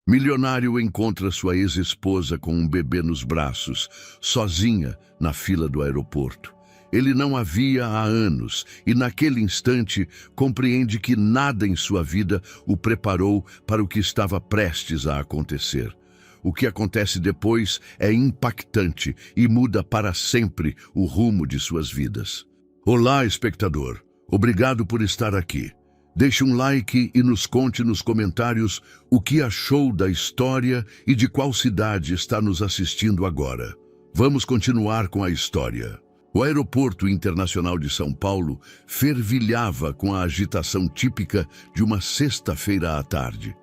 Milionário encontra sua ex-esposa com um bebê nos braços, sozinha na fila do aeroporto. Ele não a via há anos e, naquele instante, compreende que nada em sua vida o preparou para o que estava prestes a acontecer. O que acontece depois é impactante e muda para sempre o rumo de suas vidas. Olá, espectador. Obrigado por estar aqui. Deixe um like e nos conte nos comentários o que achou da história e de qual cidade está nos assistindo agora. Vamos continuar com a história. O Aeroporto Internacional de São Paulo fervilhava com a agitação típica de uma sexta-feira à tarde.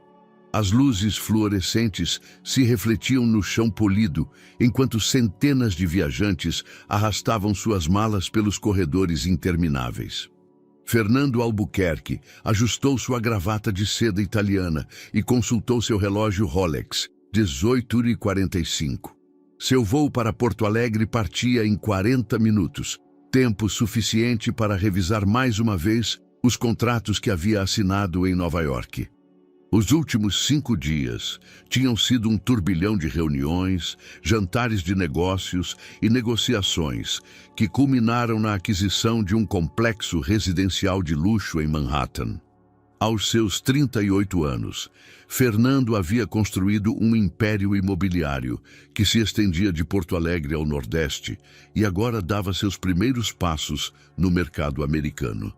As luzes fluorescentes se refletiam no chão polido, enquanto centenas de viajantes arrastavam suas malas pelos corredores intermináveis. Fernando Albuquerque ajustou sua gravata de seda italiana e consultou seu relógio Rolex, 18h45. Seu voo para Porto Alegre partia em 40 minutos, tempo suficiente para revisar mais uma vez os contratos que havia assinado em Nova York. Os últimos 5 dias tinham sido um turbilhão de reuniões, jantares de negócios e negociações que culminaram na aquisição de um complexo residencial de luxo em Manhattan. Aos seus 38 anos, Fernando havia construído um império imobiliário que se estendia de Porto Alegre ao Nordeste e agora dava seus primeiros passos no mercado americano.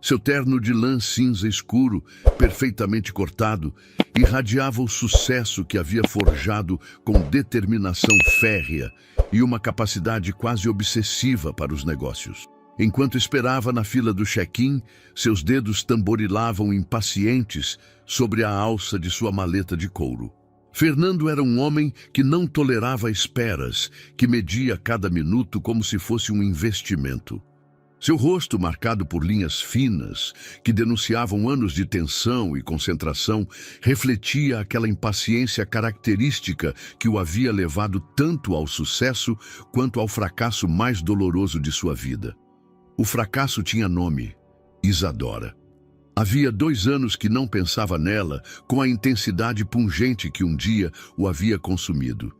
Seu terno de lã cinza escuro, perfeitamente cortado, irradiava o sucesso que havia forjado com determinação férrea e uma capacidade quase obsessiva para os negócios. Enquanto esperava na fila do check-in, seus dedos tamborilavam impacientes sobre a alça de sua maleta de couro. Fernando era um homem que não tolerava esperas, que media cada minuto como se fosse um investimento. Seu rosto, marcado por linhas finas, que denunciavam anos de tensão e concentração, refletia aquela impaciência característica que o havia levado tanto ao sucesso quanto ao fracasso mais doloroso de sua vida. O fracasso tinha nome: Isadora. Havia 2 anos que não pensava nela com a intensidade pungente que um dia o havia consumido.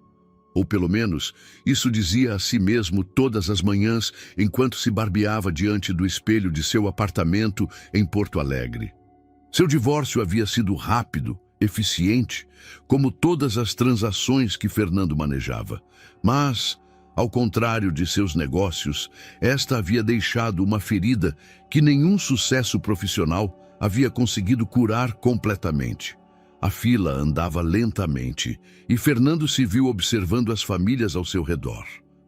Ou pelo menos, isso dizia a si mesmo todas as manhãs enquanto se barbeava diante do espelho de seu apartamento em Porto Alegre. Seu divórcio havia sido rápido, eficiente, como todas as transações que Fernando manejava. Mas, ao contrário de seus negócios, esta havia deixado uma ferida que nenhum sucesso profissional havia conseguido curar completamente. A fila andava lentamente e Fernando se viu observando as famílias ao seu redor.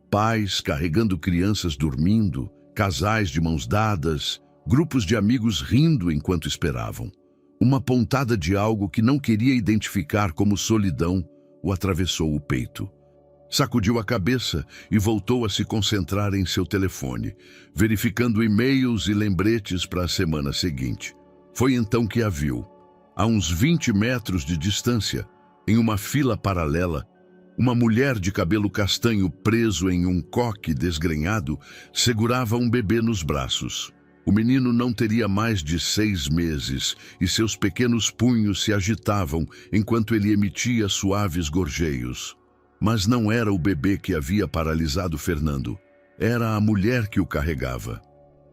Pais carregando crianças dormindo, casais de mãos dadas, grupos de amigos rindo enquanto esperavam. Uma pontada de algo que não queria identificar como solidão o atravessou o peito. Sacudiu a cabeça e voltou a se concentrar em seu telefone, verificando e-mails e lembretes para a semana seguinte. Foi então que a viu. A uns 20 metros de distância, em uma fila paralela, uma mulher de cabelo castanho preso em um coque desgrenhado segurava um bebê nos braços. O menino não teria mais de 6 meses e seus pequenos punhos se agitavam enquanto ele emitia suaves gorjeios. Mas não era o bebê que havia paralisado Fernando. Era a mulher que o carregava.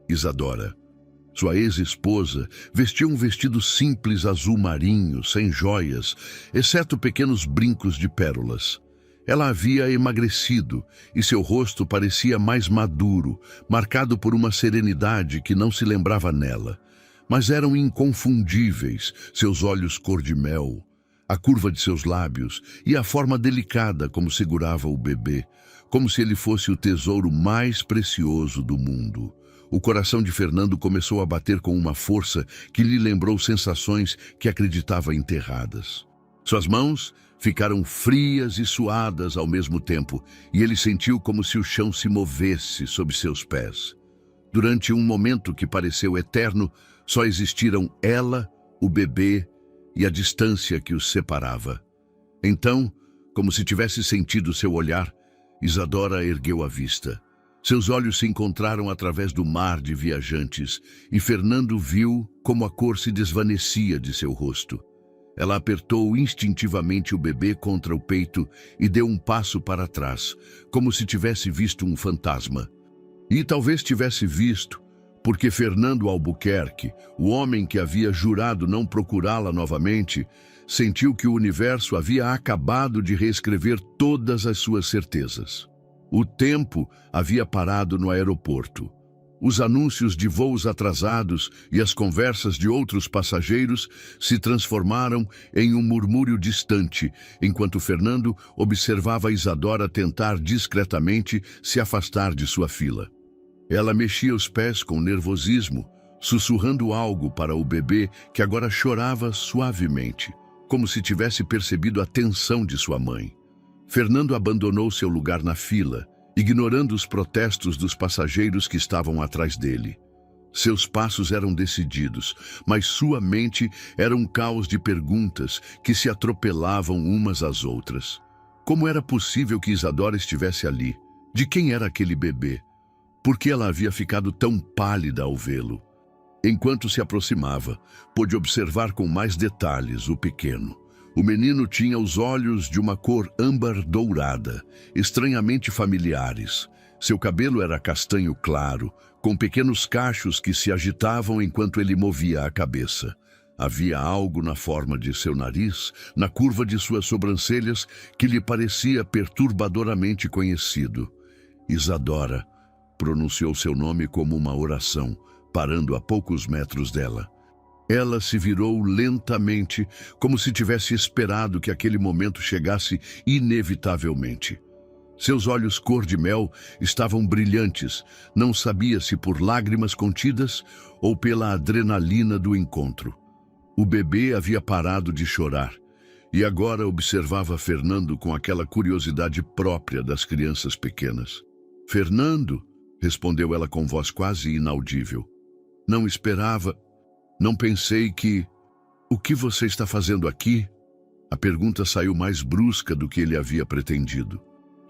Isadora. Sua ex-esposa vestia um vestido simples azul marinho, sem joias, exceto pequenos brincos de pérolas. Ela havia emagrecido e seu rosto parecia mais maduro, marcado por uma serenidade que não se lembrava nela. Mas eram inconfundíveis seus olhos cor de mel, a curva de seus lábios e a forma delicada como segurava o bebê, como se ele fosse o tesouro mais precioso do mundo. O coração de Fernando começou a bater com uma força que lhe lembrou sensações que acreditava enterradas. Suas mãos ficaram frias e suadas ao mesmo tempo, e ele sentiu como se o chão se movesse sob seus pés. Durante um momento que pareceu eterno, só existiram ela, o bebê e a distância que os separava. Então, como se tivesse sentido seu olhar, Isadora ergueu a vista. Seus olhos se encontraram através do mar de viajantes e Fernando viu como a cor se desvanecia de seu rosto. Ela apertou instintivamente o bebê contra o peito e deu um passo para trás, como se tivesse visto um fantasma. E talvez tivesse visto, porque Fernando Albuquerque, o homem que havia jurado não procurá-la novamente, sentiu que o universo havia acabado de reescrever todas as suas certezas. O tempo havia parado no aeroporto. Os anúncios de voos atrasados e as conversas de outros passageiros se transformaram em um murmúrio distante, enquanto Fernando observava Isadora tentar discretamente se afastar de sua fila. Ela mexia os pés com nervosismo, sussurrando algo para o bebê que agora chorava suavemente, como se tivesse percebido a tensão de sua mãe. Fernando abandonou seu lugar na fila, ignorando os protestos dos passageiros que estavam atrás dele. Seus passos eram decididos, mas sua mente era um caos de perguntas que se atropelavam umas às outras. Como era possível que Isadora estivesse ali? De quem era aquele bebê? Por que ela havia ficado tão pálida ao vê-lo? Enquanto se aproximava, pôde observar com mais detalhes o pequeno. O menino tinha os olhos de uma cor âmbar dourada, estranhamente familiares. Seu cabelo era castanho claro, com pequenos cachos que se agitavam enquanto ele movia a cabeça. Havia algo na forma de seu nariz, na curva de suas sobrancelhas, que lhe parecia perturbadoramente conhecido. Isadora pronunciou seu nome como uma oração, parando a poucos metros dela. Ela se virou lentamente, como se tivesse esperado que aquele momento chegasse inevitavelmente. Seus olhos cor-de-mel estavam brilhantes, não sabia se por lágrimas contidas ou pela adrenalina do encontro. O bebê havia parado de chorar e agora observava Fernando com aquela curiosidade própria das crianças pequenas. "Fernando", respondeu ela com voz quase inaudível. "Não esperava... Não pensei que... O que você está fazendo aqui?" A pergunta saiu mais brusca do que ele havia pretendido.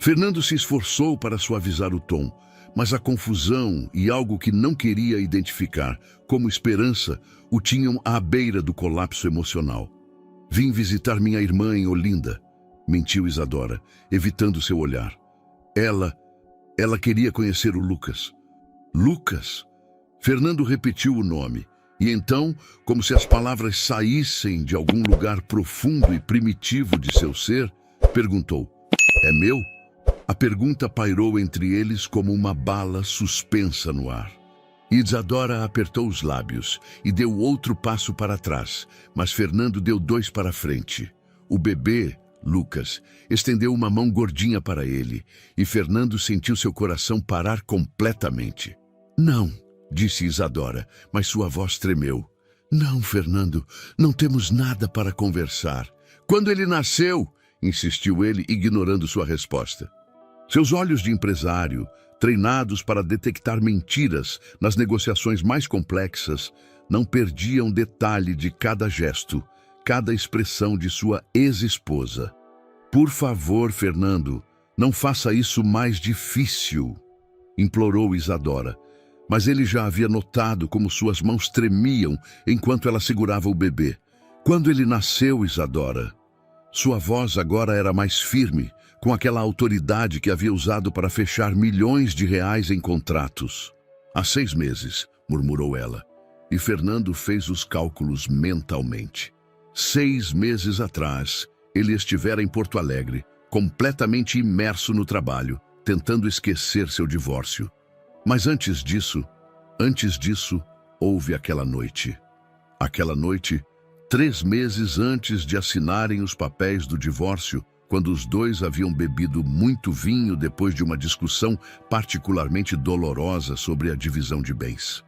Fernando se esforçou para suavizar o tom, mas a confusão e algo que não queria identificar como esperança o tinham à beira do colapso emocional. "Vim visitar minha irmã em Olinda", mentiu Isadora, evitando seu olhar. Ela queria conhecer o Lucas. "Lucas?" Fernando repetiu o nome. E então, como se as palavras saíssem de algum lugar profundo e primitivo de seu ser, perguntou: "É meu?" A pergunta pairou entre eles como uma bala suspensa no ar. Isadora apertou os lábios e deu outro passo para trás, mas Fernando deu 2 para frente. O bebê, Lucas, estendeu uma mão gordinha para ele e Fernando sentiu seu coração parar completamente. "Não", disse Isadora, mas sua voz tremeu. "Não, Fernando, não temos nada para conversar." "Quando ele nasceu?", insistiu ele, ignorando sua resposta. Seus olhos de empresário, treinados para detectar mentiras nas negociações mais complexas, não perdiam detalhe de cada gesto, cada expressão de sua ex-esposa. "Por favor, Fernando, não faça isso mais difícil", implorou Isadora. Mas ele já havia notado como suas mãos tremiam enquanto ela segurava o bebê. "Quando ele nasceu, Isadora." Sua voz agora era mais firme, com aquela autoridade que havia usado para fechar milhões de reais em contratos. "Há 6 meses", murmurou ela, e Fernando fez os cálculos mentalmente. 6 meses atrás, ele estivera em Porto Alegre, completamente imerso no trabalho, tentando esquecer seu divórcio. Mas antes disso, houve aquela noite. Aquela noite, 3 meses antes de assinarem os papéis do divórcio, quando os dois haviam bebido muito vinho depois de uma discussão particularmente dolorosa sobre a divisão de bens.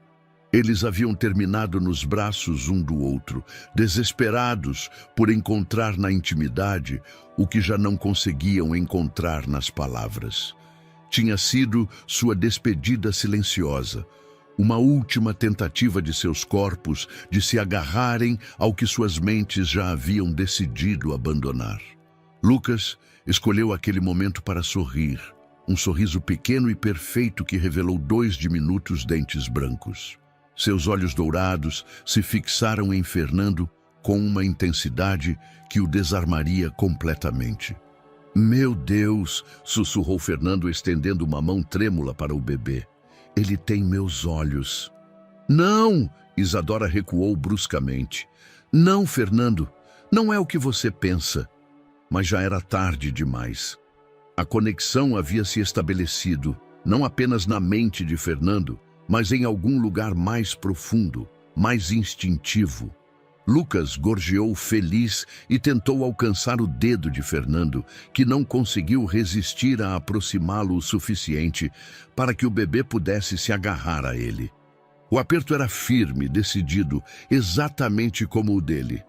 Eles haviam terminado nos braços um do outro, desesperados por encontrar na intimidade o que já não conseguiam encontrar nas palavras. Tinha sido sua despedida silenciosa, uma última tentativa de seus corpos de se agarrarem ao que suas mentes já haviam decidido abandonar. Lucas escolheu aquele momento para sorrir, um sorriso pequeno e perfeito que revelou 2 diminutos dentes brancos. Seus olhos dourados se fixaram em Fernando com uma intensidade que o desarmaria completamente. Meu Deus, sussurrou Fernando, estendendo uma mão trêmula para o bebê. Ele tem meus olhos. Não! Isadora recuou bruscamente. Não, Fernando, não é o que você pensa. Mas já era tarde demais. A conexão havia se estabelecido, não apenas na mente de Fernando, mas em algum lugar mais profundo, mais instintivo. Lucas gorjeou feliz e tentou alcançar o dedo de Fernando, que não conseguiu resistir a aproximá-lo o suficiente para que o bebê pudesse se agarrar a ele. O aperto era firme, decidido, exatamente como o dele.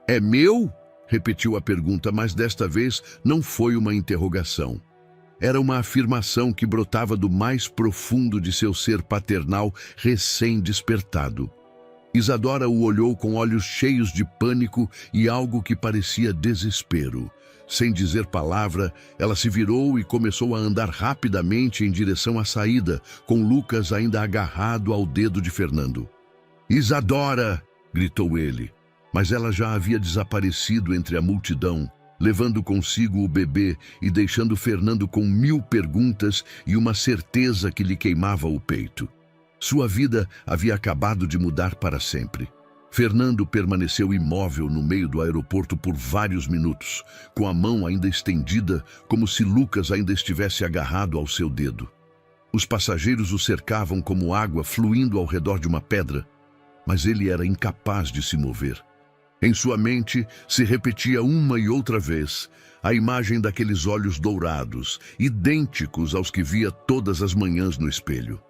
É meu? Repetiu a pergunta, mas desta vez não foi uma interrogação. Era uma afirmação que brotava do mais profundo de seu ser paternal recém-despertado. Isadora o olhou com olhos cheios de pânico e algo que parecia desespero. Sem dizer palavra, ela se virou e começou a andar rapidamente em direção à saída, com Lucas ainda agarrado ao dedo de Fernando. «Isadora!» gritou ele, mas ela já havia desaparecido entre a multidão, levando consigo o bebê e deixando Fernando com 1000 perguntas e uma certeza que lhe queimava o peito. Sua vida havia acabado de mudar para sempre. Fernando permaneceu imóvel no meio do aeroporto por vários minutos, com a mão ainda estendida, como se Lucas ainda estivesse agarrado ao seu dedo. Os passageiros o cercavam como água fluindo ao redor de uma pedra, mas ele era incapaz de se mover. Em sua mente se repetia uma e outra vez a imagem daqueles olhos dourados, idênticos aos que via todas as manhãs no espelho.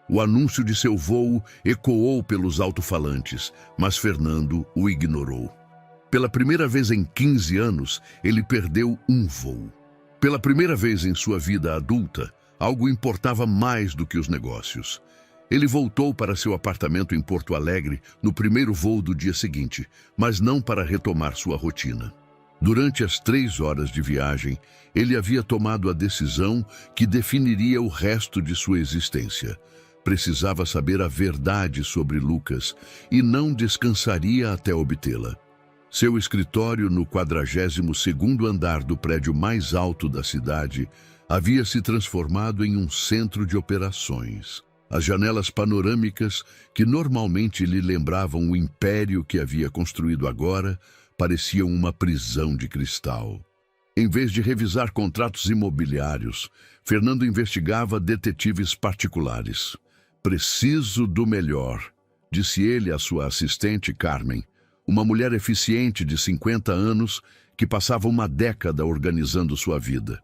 O anúncio de seu voo ecoou pelos alto-falantes, mas Fernando o ignorou. Pela primeira vez em 15 anos, ele perdeu um voo. Pela primeira vez em sua vida adulta, algo importava mais do que os negócios. Ele voltou para seu apartamento em Porto Alegre no primeiro voo do dia seguinte, mas não para retomar sua rotina. Durante as 3 horas de viagem, ele havia tomado a decisão que definiria o resto de sua existência. Precisava saber a verdade sobre Lucas e não descansaria até obtê-la. Seu escritório no 42º andar do prédio mais alto da cidade havia se transformado em um centro de operações. As janelas panorâmicas, que normalmente lhe lembravam o império que havia construído agora, pareciam uma prisão de cristal. Em vez de revisar contratos imobiliários, Fernando investigava detetives particulares. Preciso do melhor, disse ele à sua assistente Carmen, uma mulher eficiente de 50 anos que passava uma década organizando sua vida.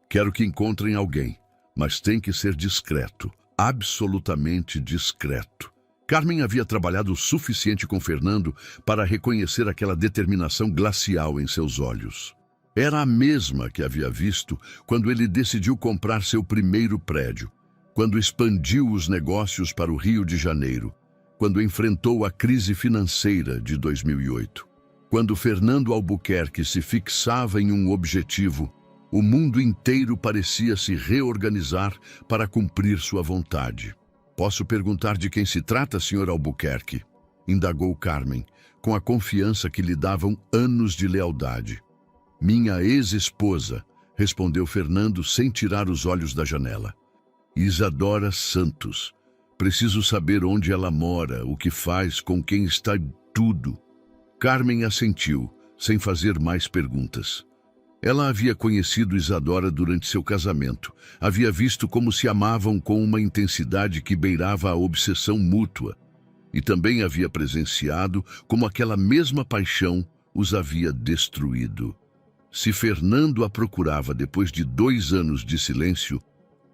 Quero que encontrem alguém, mas tem que ser discreto, absolutamente discreto. Carmen havia trabalhado o suficiente com Fernando para reconhecer aquela determinação glacial em seus olhos. Era a mesma que havia visto quando ele decidiu comprar seu primeiro prédio, quando expandiu os negócios para o Rio de Janeiro, quando enfrentou a crise financeira de 2008. Quando Fernando Albuquerque se fixava em um objetivo, o mundo inteiro parecia se reorganizar para cumprir sua vontade. Posso perguntar de quem se trata, Sr. Albuquerque? Indagou Carmen, com a confiança que lhe davam anos de lealdade. Minha ex-esposa, respondeu Fernando sem tirar os olhos da janela. Isadora Santos. Preciso saber onde ela mora, o que faz, com quem está, tudo. Carmen assentiu, sem fazer mais perguntas. Ela havia conhecido Isadora durante seu casamento. Havia visto como se amavam com uma intensidade que beirava a obsessão mútua. E também havia presenciado como aquela mesma paixão os havia destruído. Se Fernando a procurava depois de 2 anos de silêncio,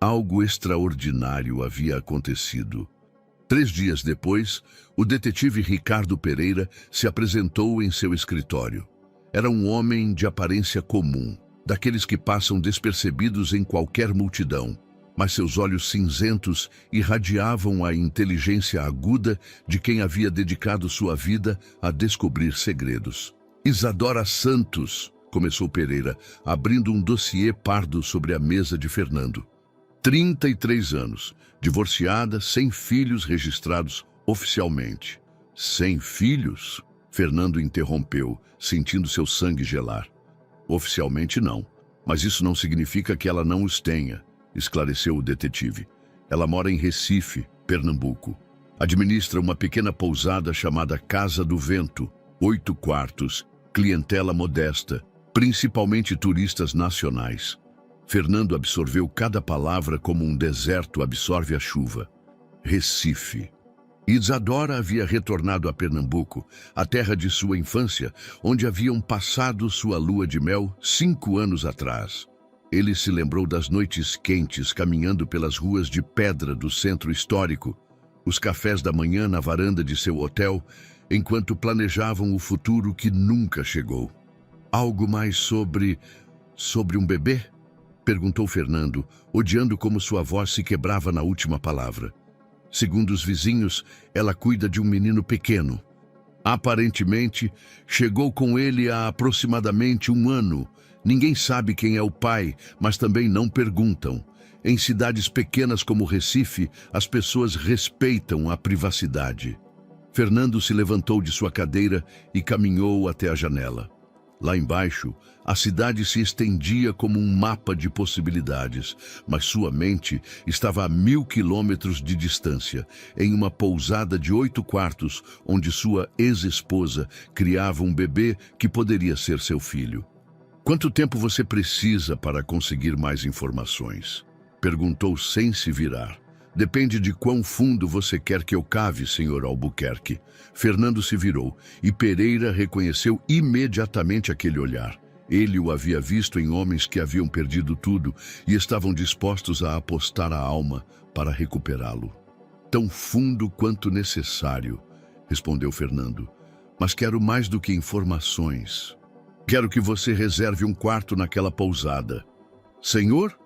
algo extraordinário havia acontecido. 3 dias depois, o detetive Ricardo Pereira se apresentou em seu escritório. Era um homem de aparência comum, daqueles que passam despercebidos em qualquer multidão, mas seus olhos cinzentos irradiavam a inteligência aguda de quem havia dedicado sua vida a descobrir segredos. Isadora Santos, começou Pereira, abrindo um dossiê pardo sobre a mesa de Fernando. 33 anos, divorciada, sem filhos registrados oficialmente. Sem filhos? Fernando interrompeu, sentindo seu sangue gelar. Oficialmente não, mas isso não significa que ela não os tenha, esclareceu o detetive. Ela mora em Recife, Pernambuco. Administra uma pequena pousada chamada Casa do Vento, 8 quartos, clientela modesta, principalmente turistas nacionais. Fernando absorveu cada palavra como um deserto absorve a chuva. Recife. Isadora havia retornado a Pernambuco, a terra de sua infância, onde haviam passado sua lua de mel 5 anos atrás. Ele se lembrou das noites quentes caminhando pelas ruas de pedra do centro histórico, os cafés da manhã na varanda de seu hotel, enquanto planejavam o futuro que nunca chegou. Algo mais sobre um bebê? Perguntou Fernando, odiando como sua voz se quebrava na última palavra. Segundo os vizinhos, ela cuida de um menino pequeno. Aparentemente, chegou com ele há aproximadamente 1 ano. Ninguém sabe quem é o pai, mas também não perguntam. Em cidades pequenas como Recife, as pessoas respeitam a privacidade. Fernando se levantou de sua cadeira e caminhou até a janela. Lá embaixo, a cidade se estendia como um mapa de possibilidades, mas sua mente estava a 1000 quilômetros de distância, em uma pousada de 8 quartos, onde sua ex-esposa criava um bebê que poderia ser seu filho. Quanto tempo você precisa para conseguir mais informações? Perguntou sem se virar. Depende de quão fundo você quer que eu cave, Sr. Albuquerque. Fernando se virou e Pereira reconheceu imediatamente aquele olhar. Ele o havia visto em homens que haviam perdido tudo e estavam dispostos a apostar a alma para recuperá-lo. Tão fundo quanto necessário, respondeu Fernando. Mas quero mais do que informações. Quero que você reserve um quarto naquela pousada. Senhor?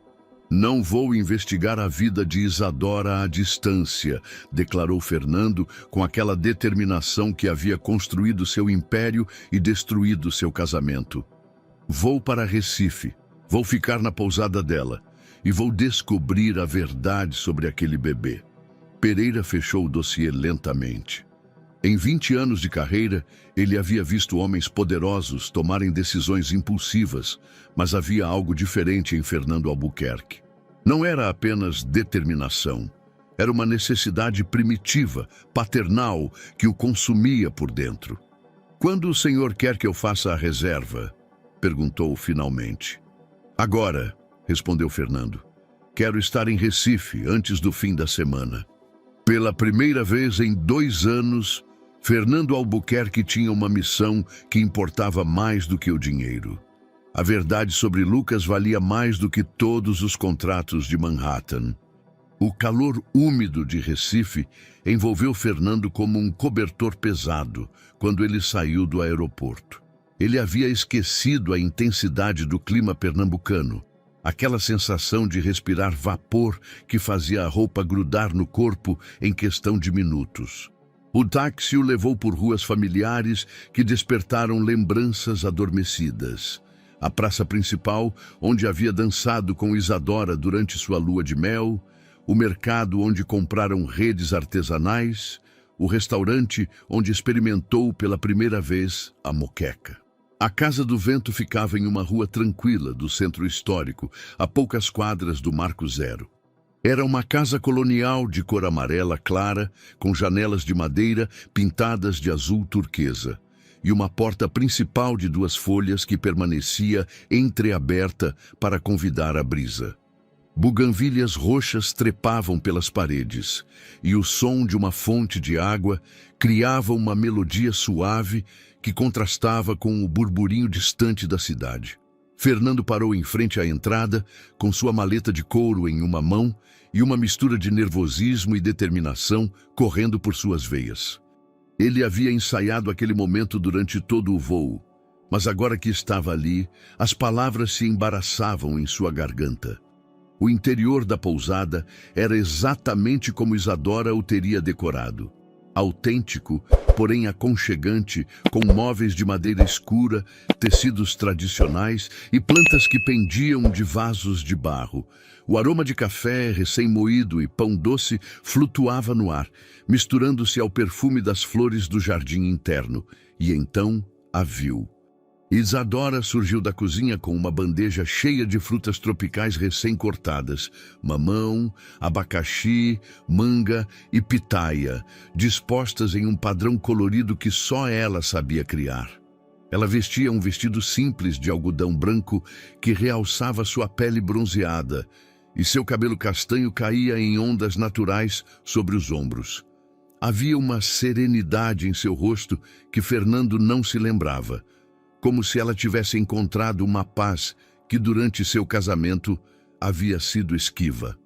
Não vou investigar a vida de Isadora à distância, declarou Fernando com aquela determinação que havia construído seu império e destruído seu casamento. Vou para Recife, vou ficar na pousada dela e vou descobrir a verdade sobre aquele bebê. Pereira fechou o dossiê lentamente. Em 20 anos de carreira, ele havia visto homens poderosos tomarem decisões impulsivas, mas havia algo diferente em Fernando Albuquerque. Não era apenas determinação, era uma necessidade primitiva, paternal, que o consumia por dentro. Quando o senhor quer que eu faça a reserva? Perguntou finalmente. Agora, respondeu Fernando. Quero estar em Recife antes do fim da semana. Pela primeira vez em 2 anos, Fernando Albuquerque tinha uma missão que importava mais do que o dinheiro. A verdade sobre Lucas valia mais do que todos os contratos de Manhattan. O calor úmido de Recife envolveu Fernando como um cobertor pesado quando ele saiu do aeroporto. Ele havia esquecido a intensidade do clima pernambucano, aquela sensação de respirar vapor que fazia a roupa grudar no corpo em questão de minutos. O táxi o levou por ruas familiares que despertaram lembranças adormecidas. A praça principal, onde havia dançado com Isadora durante sua lua de mel, o mercado onde compraram redes artesanais, o restaurante onde experimentou pela primeira vez a moqueca. A Casa do Vento ficava em uma rua tranquila do centro histórico, a poucas quadras do Marco Zero. Era uma casa colonial de cor amarela clara, com janelas de madeira pintadas de azul turquesa, e uma porta principal de 2 folhas que permanecia entreaberta para convidar a brisa. Buganvílias roxas trepavam pelas paredes, e o som de uma fonte de água criava uma melodia suave que contrastava com o burburinho distante da cidade. Fernando parou em frente à entrada, com sua maleta de couro em uma mão e uma mistura de nervosismo e determinação correndo por suas veias. Ele havia ensaiado aquele momento durante todo o voo, mas agora que estava ali, as palavras se embaraçavam em sua garganta. O interior da pousada era exatamente como Isadora o teria decorado. Autêntico, porém aconchegante, com móveis de madeira escura, tecidos tradicionais e plantas que pendiam de vasos de barro. O aroma de café recém-moído e pão doce flutuava no ar, misturando-se ao perfume das flores do jardim interno, e então a viu. Isadora surgiu da cozinha com uma bandeja cheia de frutas tropicais recém-cortadas, mamão, abacaxi, manga e pitaia, dispostas em um padrão colorido que só ela sabia criar. Ela vestia um vestido simples de algodão branco que realçava sua pele bronzeada, e seu cabelo castanho caía em ondas naturais sobre os ombros. Havia uma serenidade em seu rosto que Fernando não se lembrava, como se ela tivesse encontrado uma paz que durante seu casamento havia sido esquiva.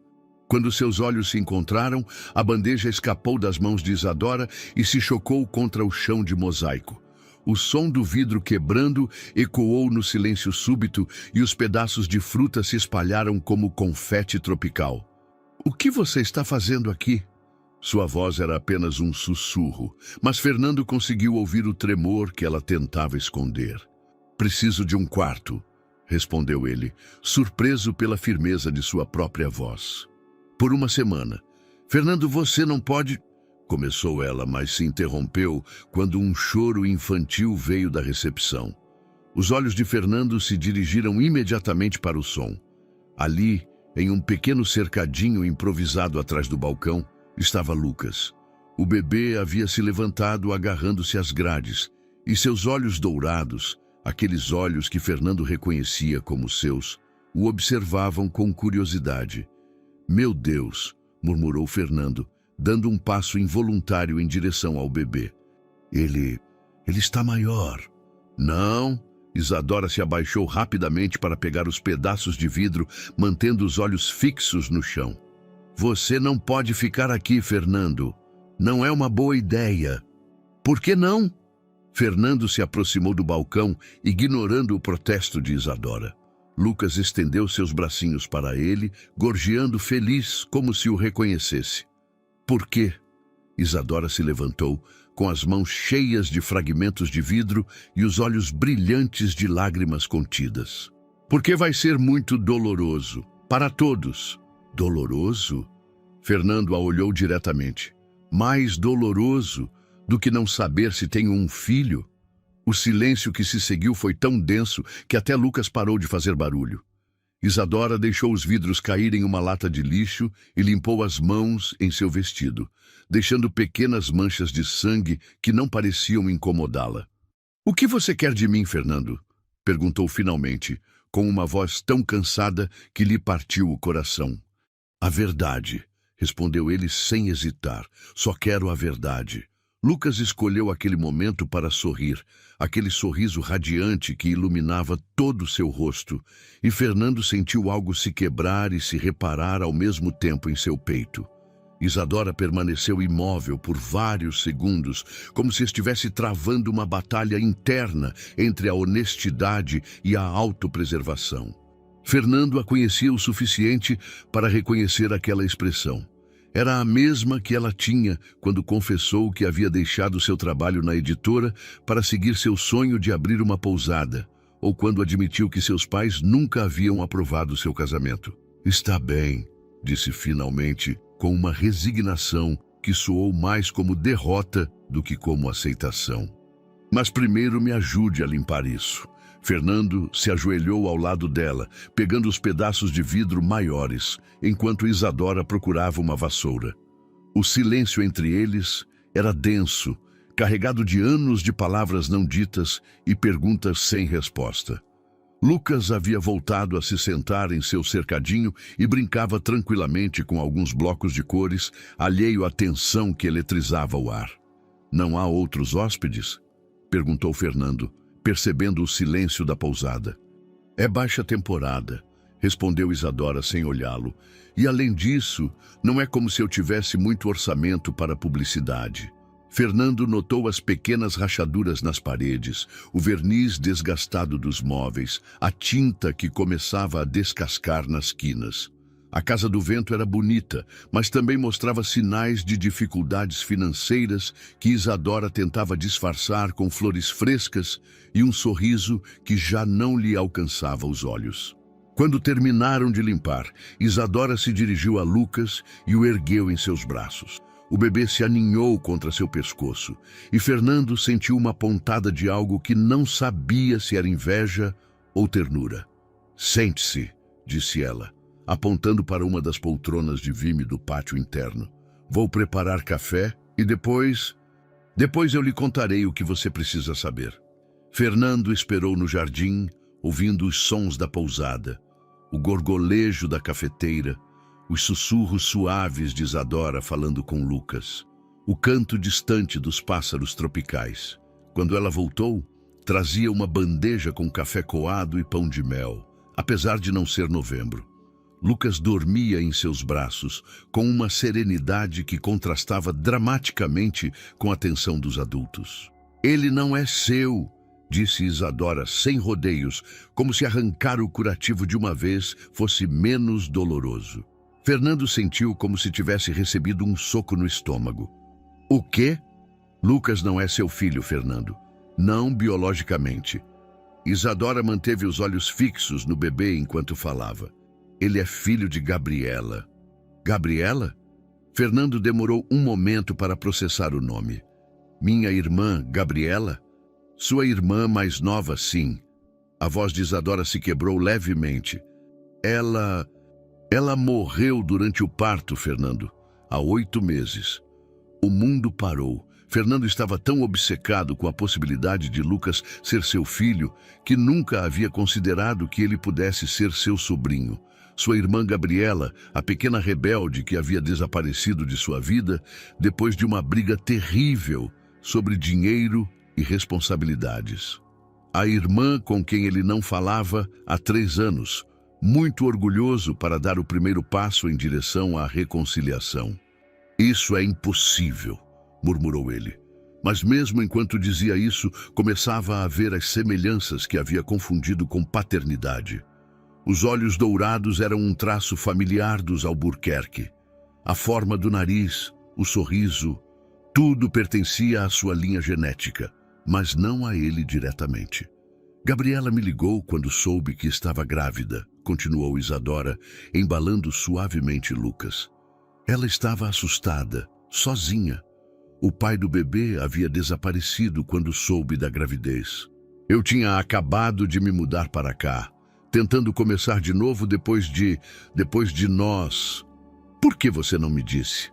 Quando seus olhos se encontraram, a bandeja escapou das mãos de Isadora e se chocou contra o chão de mosaico. O som do vidro quebrando ecoou no silêncio súbito e os pedaços de fruta se espalharam como confete tropical. "O que você está fazendo aqui?" Sua voz era apenas um sussurro, mas Fernando conseguiu ouvir o tremor que ela tentava esconder. "Preciso de um quarto", respondeu ele, surpreso pela firmeza de sua própria voz. "Por uma semana." "Fernando, você não pode..." começou ela, mas se interrompeu quando um choro infantil veio da recepção. Os olhos de Fernando se dirigiram imediatamente para o som. Ali, em um pequeno cercadinho improvisado atrás do balcão, estava Lucas. O bebê havia se levantado agarrando-se às grades, e seus olhos dourados, aqueles olhos que Fernando reconhecia como seus, o observavam com curiosidade. "Meu Deus", murmurou Fernando, dando um passo involuntário em direção ao bebê. Ele está maior." "Não." Isadora se abaixou rapidamente para pegar os pedaços de vidro, mantendo os olhos fixos no chão. "Você não pode ficar aqui, Fernando. Não é uma boa ideia." "Por que não?" Fernando se aproximou do balcão, ignorando o protesto de Isadora. Lucas estendeu seus bracinhos para ele, gorjeando feliz, como se o reconhecesse. "Por quê?" Isadora se levantou, com as mãos cheias de fragmentos de vidro e os olhos brilhantes de lágrimas contidas. "Porque vai ser muito doloroso. Para todos." "Doloroso?" Fernando a olhou diretamente. "Mais doloroso do que não saber se tenho um filho?" O silêncio que se seguiu foi tão denso que até Lucas parou de fazer barulho. Isadora deixou os vidros cair em uma lata de lixo e limpou as mãos em seu vestido, deixando pequenas manchas de sangue que não pareciam incomodá-la. "O que você quer de mim, Fernando?" perguntou finalmente, com uma voz tão cansada que lhe partiu o coração. "A verdade", respondeu ele sem hesitar. "Só quero a verdade." Lucas escolheu aquele momento para sorrir, aquele sorriso radiante que iluminava todo o seu rosto, e Fernando sentiu algo se quebrar e se reparar ao mesmo tempo em seu peito. Isadora permaneceu imóvel por vários segundos, como se estivesse travando uma batalha interna entre a honestidade e a autopreservação. Fernando a conhecia o suficiente para reconhecer aquela expressão. Era a mesma que ela tinha quando confessou que havia deixado seu trabalho na editora para seguir seu sonho de abrir uma pousada, ou quando admitiu que seus pais nunca haviam aprovado seu casamento. "Está bem", disse finalmente, com uma resignação que soou mais como derrota do que como aceitação. "Mas primeiro me ajude a limpar isso." Fernando se ajoelhou ao lado dela, pegando os pedaços de vidro maiores, enquanto Isadora procurava uma vassoura. O silêncio entre eles era denso, carregado de anos de palavras não ditas e perguntas sem resposta. Lucas havia voltado a se sentar em seu cercadinho e brincava tranquilamente com alguns blocos de cores, alheio à tensão que eletrizava o ar. "Não há outros hóspedes?" perguntou Fernando, percebendo o silêncio da pousada. "É baixa temporada", respondeu Isadora sem olhá-lo. "E além disso, não é como se eu tivesse muito orçamento para publicidade." Fernando notou as pequenas rachaduras nas paredes, o verniz desgastado dos móveis, a tinta que começava a descascar nas quinas. A Casa do Vento era bonita, mas também mostrava sinais de dificuldades financeiras que Isadora tentava disfarçar com flores frescas e um sorriso que já não lhe alcançava os olhos. Quando terminaram de limpar, Isadora se dirigiu a Lucas e o ergueu em seus braços. O bebê se aninhou contra seu pescoço e Fernando sentiu uma pontada de algo que não sabia se era inveja ou ternura. Sente-se, disse ela, apontando para uma das poltronas de vime do pátio interno. Vou preparar café e depois eu lhe contarei o que você precisa saber. Fernando esperou no jardim, ouvindo os sons da pousada, o gorgolejo da cafeteira, os sussurros suaves de Isadora falando com Lucas, o canto distante dos pássaros tropicais. Quando ela voltou, trazia uma bandeja com café coado e pão de mel, apesar de não ser novembro. Lucas dormia em seus braços, com uma serenidade que contrastava dramaticamente com a tensão dos adultos. Ele não é seu, disse Isadora sem rodeios, como se arrancar o curativo de uma vez fosse menos doloroso. Fernando sentiu como se tivesse recebido um soco no estômago. O quê? Lucas não é seu filho, Fernando. Não biologicamente. Isadora manteve os olhos fixos no bebê enquanto falava. Ele é filho de Gabriela. Gabriela? Fernando demorou um momento para processar o nome. Minha irmã, Gabriela? Sua irmã mais nova, sim. A voz de Isadora se quebrou levemente. Ela morreu durante o parto, Fernando, há 8 meses. O mundo parou. Fernando estava tão obcecado com a possibilidade de Lucas ser seu filho que nunca havia considerado que ele pudesse ser seu sobrinho. Sua irmã Gabriela, a pequena rebelde que havia desaparecido de sua vida depois de uma briga terrível sobre dinheiro e responsabilidades. A irmã com quem ele não falava há 3 anos, muito orgulhoso para dar o primeiro passo em direção à reconciliação. Isso é impossível, murmurou ele. Mas mesmo enquanto dizia isso, começava a ver as semelhanças que havia confundido com paternidade. Os olhos dourados eram um traço familiar dos Albuquerque. A forma do nariz, o sorriso, tudo pertencia à sua linha genética, mas não a ele diretamente. Gabriela me ligou quando soube que estava grávida, continuou Isadora, embalando suavemente Lucas. Ela estava assustada, sozinha. O pai do bebê havia desaparecido quando soube da gravidez. Eu tinha acabado de me mudar para cá, tentando começar de novo depois de nós. Por que você não me disse?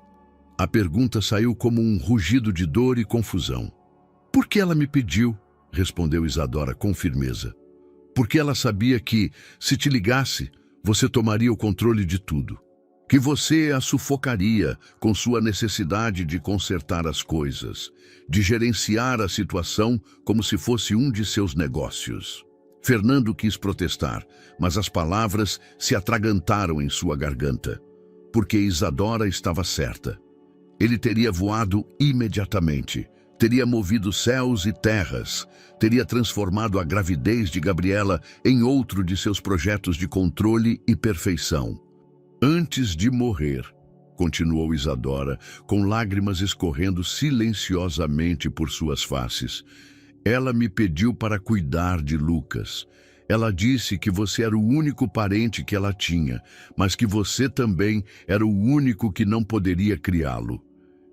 A pergunta saiu como um rugido de dor e confusão. Porque ela me pediu, respondeu Isadora com firmeza. Porque ela sabia que, se te ligasse, você tomaria o controle de tudo. Que você a sufocaria com sua necessidade de consertar as coisas, de gerenciar a situação como se fosse um de seus negócios. Fernando quis protestar, mas as palavras se atragantaram em sua garganta, porque Isadora estava certa. Ele teria voado imediatamente, teria movido céus e terras, teria transformado a gravidez de Gabriela em outro de seus projetos de controle e perfeição. Antes de morrer, continuou Isadora, com lágrimas escorrendo silenciosamente por suas faces, ela me pediu para cuidar de Lucas. Ela disse que você era o único parente que ela tinha, mas que você também era o único que não poderia criá-lo.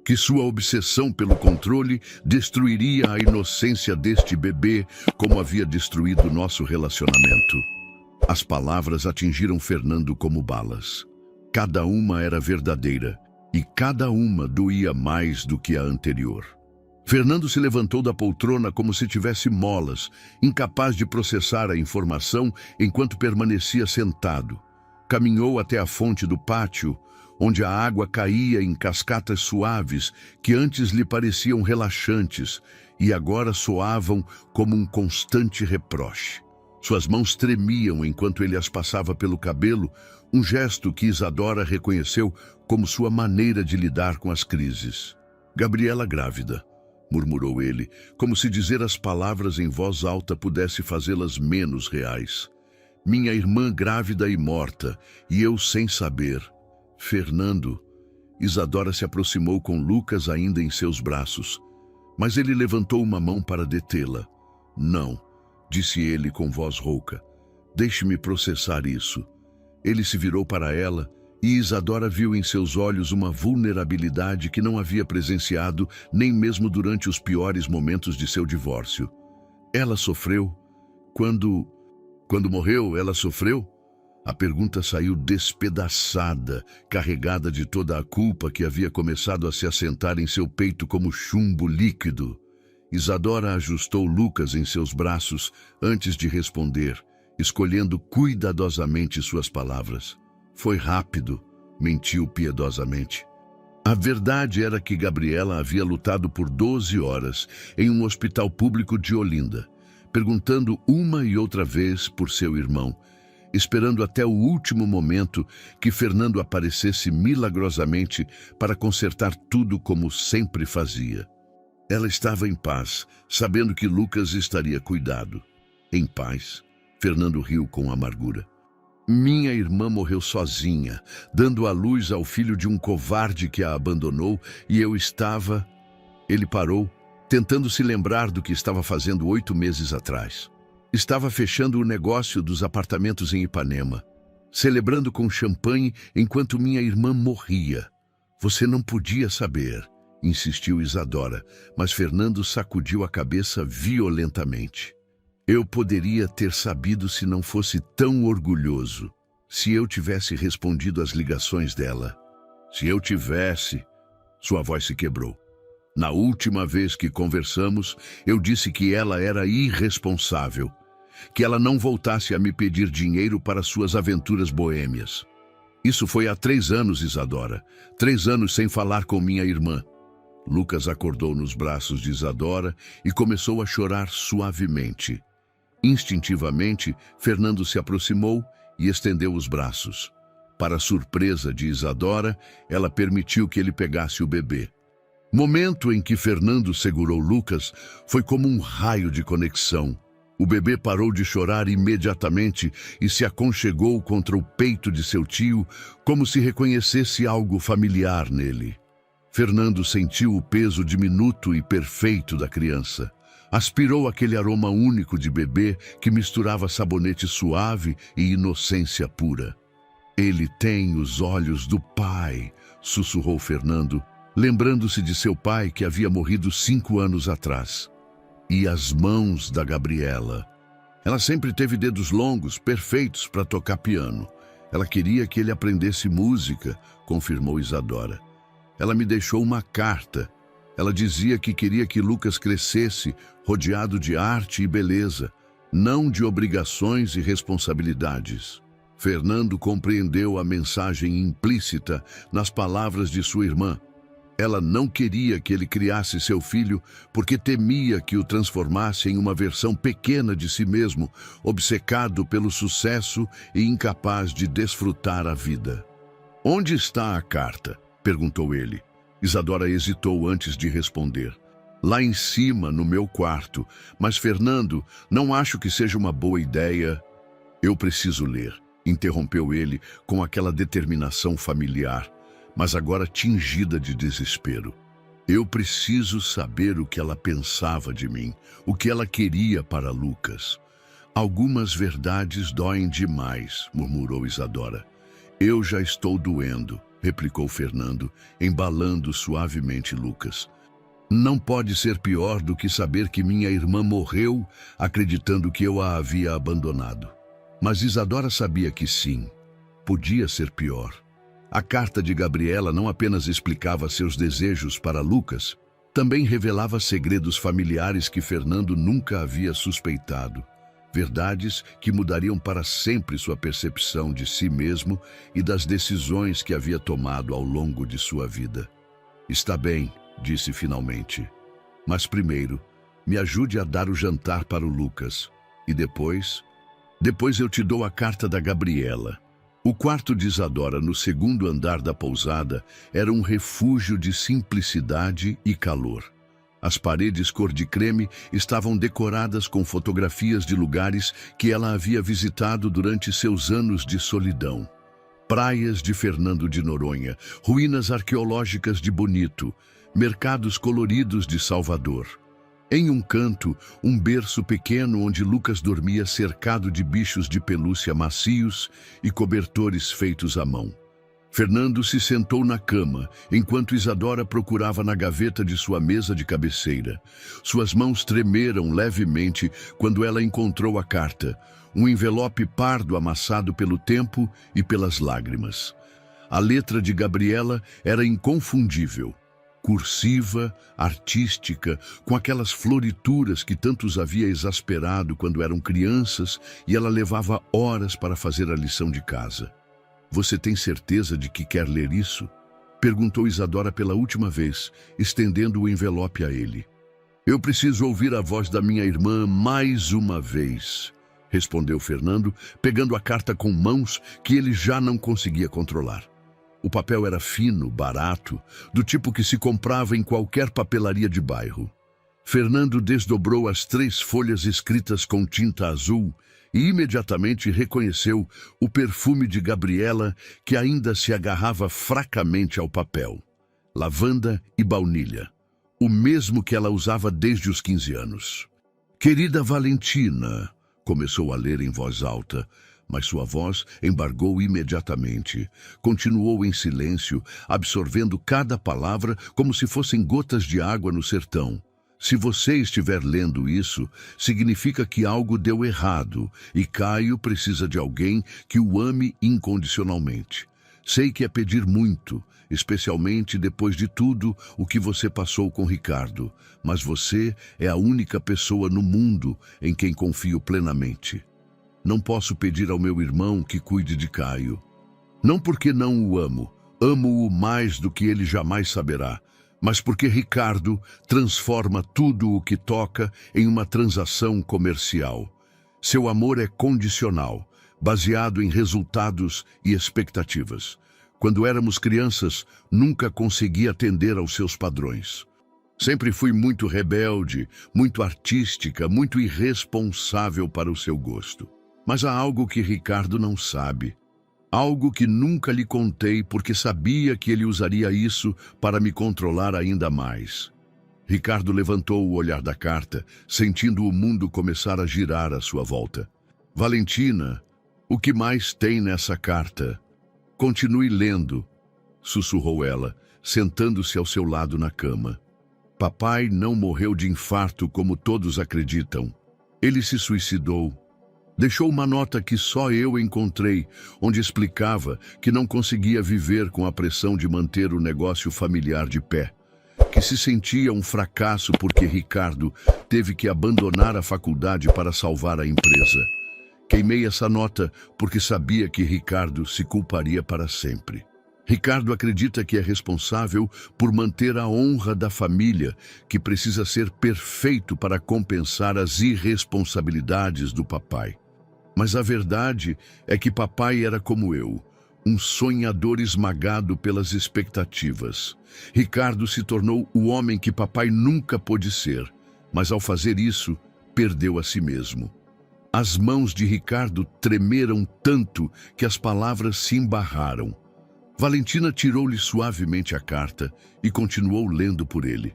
Que sua obsessão pelo controle destruiria a inocência deste bebê, como havia destruído nosso relacionamento. As palavras atingiram Fernando como balas. Cada uma era verdadeira, e cada uma doía mais do que a anterior. Fernando se levantou da poltrona como se tivesse molas, incapaz de processar a informação enquanto permanecia sentado. Caminhou até a fonte do pátio, onde a água caía em cascatas suaves que antes lhe pareciam relaxantes e agora soavam como um constante reproche. Suas mãos tremiam enquanto ele as passava pelo cabelo, um gesto que Isadora reconheceu como sua maneira de lidar com as crises. Gabriela grávida, murmurou ele, como se dizer as palavras em voz alta pudesse fazê-las menos reais. Minha irmã grávida e morta, e eu sem saber. Fernando. Isadora se aproximou com Lucas ainda em seus braços, mas ele levantou uma mão para detê-la. Não, disse ele com voz rouca. Deixe-me processar isso. Ele se virou para ela E Isadora viu em seus olhos uma vulnerabilidade que não havia presenciado nem mesmo durante os piores momentos de seu divórcio. Ela sofreu? Quando morreu, ela sofreu? A pergunta saiu despedaçada, carregada de toda a culpa que havia começado a se assentar em seu peito como chumbo líquido. Isadora ajustou Lucas em seus braços antes de responder, escolhendo cuidadosamente suas palavras. Foi rápido, mentiu piedosamente. A verdade era que Gabriela havia lutado por 12 horas em um hospital público de Olinda, perguntando uma e outra vez por seu irmão, esperando até o último momento que Fernando aparecesse milagrosamente para consertar tudo como sempre fazia. Ela estava em paz, sabendo que Lucas estaria cuidado. Em paz, Fernando riu com amargura. Minha irmã morreu sozinha, dando à luz ao filho de um covarde que a abandonou, e eu estava... Ele parou, tentando se lembrar do que estava fazendo 8 meses atrás. Estava fechando o negócio dos apartamentos em Ipanema, celebrando com champanhe enquanto minha irmã morria. Você não podia saber, insistiu Isadora, mas Fernando sacudiu a cabeça violentamente. Eu poderia ter sabido se não fosse tão orgulhoso, se eu tivesse respondido às ligações dela. Se eu tivesse... Sua voz se quebrou. Na última vez que conversamos, eu disse que ela era irresponsável, que ela não voltasse a me pedir dinheiro para suas aventuras boêmias. Isso foi há 3 anos, Isadora. 3 anos sem falar com minha irmã. Lucas acordou nos braços de Isadora e começou a chorar suavemente. Instintivamente, Fernando se aproximou e estendeu os braços. Para a surpresa de Isadora, ela permitiu que ele pegasse o bebê. Momento em que Fernando segurou Lucas foi como um raio de conexão. O bebê parou de chorar imediatamente e se aconchegou contra o peito de seu tio, como se reconhecesse algo familiar nele. Fernando sentiu o peso diminuto e perfeito da criança. Aspirou aquele aroma único de bebê que misturava sabonete suave e inocência pura. Ele tem os olhos do pai, sussurrou Fernando, lembrando-se de seu pai que havia morrido 5 anos atrás. E as mãos da Gabriela. Ela sempre teve dedos longos, perfeitos para tocar piano. Ela queria que ele aprendesse música, confirmou Isadora. Ela me deixou uma carta. Ela dizia que queria que Lucas crescesse, rodeado de arte e beleza, não de obrigações e responsabilidades. Fernando compreendeu a mensagem implícita nas palavras de sua irmã. Ela não queria que ele criasse seu filho porque temia que o transformasse em uma versão pequena de si mesmo, obcecado pelo sucesso e incapaz de desfrutar a vida. Onde está a carta? Perguntou ele. Isadora hesitou antes de responder. Lá em cima, no meu quarto. Mas, Fernando, não acho que seja uma boa ideia. Eu preciso ler, interrompeu ele com aquela determinação familiar, mas agora tingida de desespero. Eu preciso saber o que ela pensava de mim, o que ela queria para Lucas. Algumas verdades doem demais, murmurou Isadora. Eu já estou doendo, replicou Fernando, embalando suavemente Lucas. Não pode ser pior do que saber que minha irmã morreu acreditando que eu a havia abandonado. Mas Isadora sabia que sim, podia ser pior. A carta de Gabriela não apenas explicava seus desejos para Lucas, também revelava segredos familiares que Fernando nunca havia suspeitado. Verdades que mudariam para sempre sua percepção de si mesmo e das decisões que havia tomado ao longo de sua vida. Está bem, disse finalmente. Mas primeiro, me ajude a dar o jantar para o Lucas. E depois eu te dou a carta da Gabriela. O quarto de Isadora, no 2º andar da pousada, era um refúgio de simplicidade e calor. As paredes cor de creme estavam decoradas com fotografias de lugares que ela havia visitado durante seus anos de solidão. Praias de Fernando de Noronha, ruínas arqueológicas de Bonito, mercados coloridos de Salvador. Em um canto, um berço pequeno onde Lucas dormia cercado de bichos de pelúcia macios e cobertores feitos à mão. Fernando se sentou na cama, enquanto Isadora procurava na gaveta de sua mesa de cabeceira. Suas mãos tremeram levemente quando ela encontrou a carta, um envelope pardo amassado pelo tempo e pelas lágrimas. A letra de Gabriela era inconfundível, cursiva, artística, com aquelas florituras que tanto os havia exasperado quando eram crianças, e ela levava horas para fazer a lição de casa. "Você tem certeza de que quer ler isso?" perguntou Isadora pela última vez, estendendo o envelope a ele. "Eu preciso ouvir a voz da minha irmã mais uma vez", respondeu Fernando, pegando a carta com mãos que ele já não conseguia controlar. O papel era fino, barato, do tipo que se comprava em qualquer papelaria de bairro. Fernando desdobrou as 3 folhas escritas com tinta azul e imediatamente reconheceu o perfume de Gabriela, que ainda se agarrava fracamente ao papel. Lavanda e baunilha, o mesmo que ela usava desde os 15 anos. "Querida Valentina", começou a ler em voz alta, mas sua voz embargou imediatamente. Continuou em silêncio, absorvendo cada palavra como se fossem gotas de água no sertão. "Se você estiver lendo isso, significa que algo deu errado e Caio precisa de alguém que o ame incondicionalmente. Sei que é pedir muito, especialmente depois de tudo o que você passou com Ricardo, mas você é a única pessoa no mundo em quem confio plenamente. Não posso pedir ao meu irmão que cuide de Caio. Não porque não o amo, amo-o mais do que ele jamais saberá, mas porque Ricardo transforma tudo o que toca em uma transação comercial. Seu amor é condicional, baseado em resultados e expectativas. Quando éramos crianças, nunca consegui atender aos seus padrões. Sempre fui muito rebelde, muito artística, muito irresponsável para o seu gosto. Mas há algo que Ricardo não sabe. Algo que nunca lhe contei porque sabia que ele usaria isso para me controlar ainda mais." Ricardo levantou o olhar da carta, sentindo o mundo começar a girar à sua volta. "Valentina, o que mais tem nessa carta?" "Continue lendo", sussurrou ela, sentando-se ao seu lado na cama. "Papai não morreu de infarto como todos acreditam. Ele se suicidou. Deixou uma nota que só eu encontrei, onde explicava que não conseguia viver com a pressão de manter o negócio familiar de pé, que se sentia um fracasso porque Ricardo teve que abandonar a faculdade para salvar a empresa. Queimei essa nota porque sabia que Ricardo se culparia para sempre. Ricardo acredita que é responsável por manter a honra da família, que precisa ser perfeito para compensar as irresponsabilidades do papai. Mas a verdade é que papai era como eu, um sonhador esmagado pelas expectativas. Ricardo se tornou o homem que papai nunca pôde ser, mas ao fazer isso, perdeu a si mesmo. As mãos de Ricardo tremeram tanto que as palavras se embarraram. Valentina tirou-lhe suavemente a carta e continuou lendo por ele.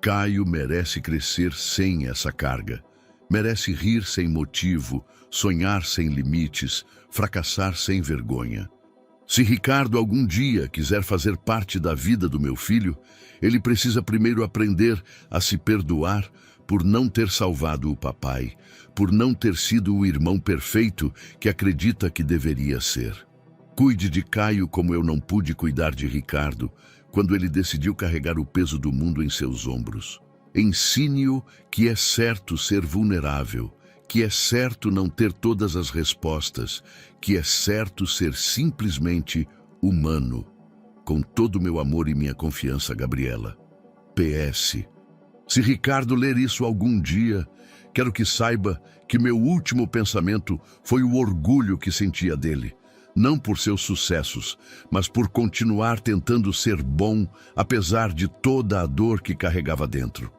Caio merece crescer sem essa carga. Merece rir sem motivo, sonhar sem limites, fracassar sem vergonha. Se Ricardo algum dia quiser fazer parte da vida do meu filho, ele precisa primeiro aprender a se perdoar por não ter salvado o papai, por não ter sido o irmão perfeito que acredita que deveria ser. Cuide de Caio como eu não pude cuidar de Ricardo, quando ele decidiu carregar o peso do mundo em seus ombros. Ensine-o que é certo ser vulnerável, que é certo não ter todas as respostas, que é certo ser simplesmente humano. Com todo o meu amor e minha confiança, Gabriela. PS. Se Ricardo ler isso algum dia, quero que saiba que meu último pensamento foi o orgulho que sentia dele. Não por seus sucessos, mas por continuar tentando ser bom, apesar de toda a dor que carregava dentro.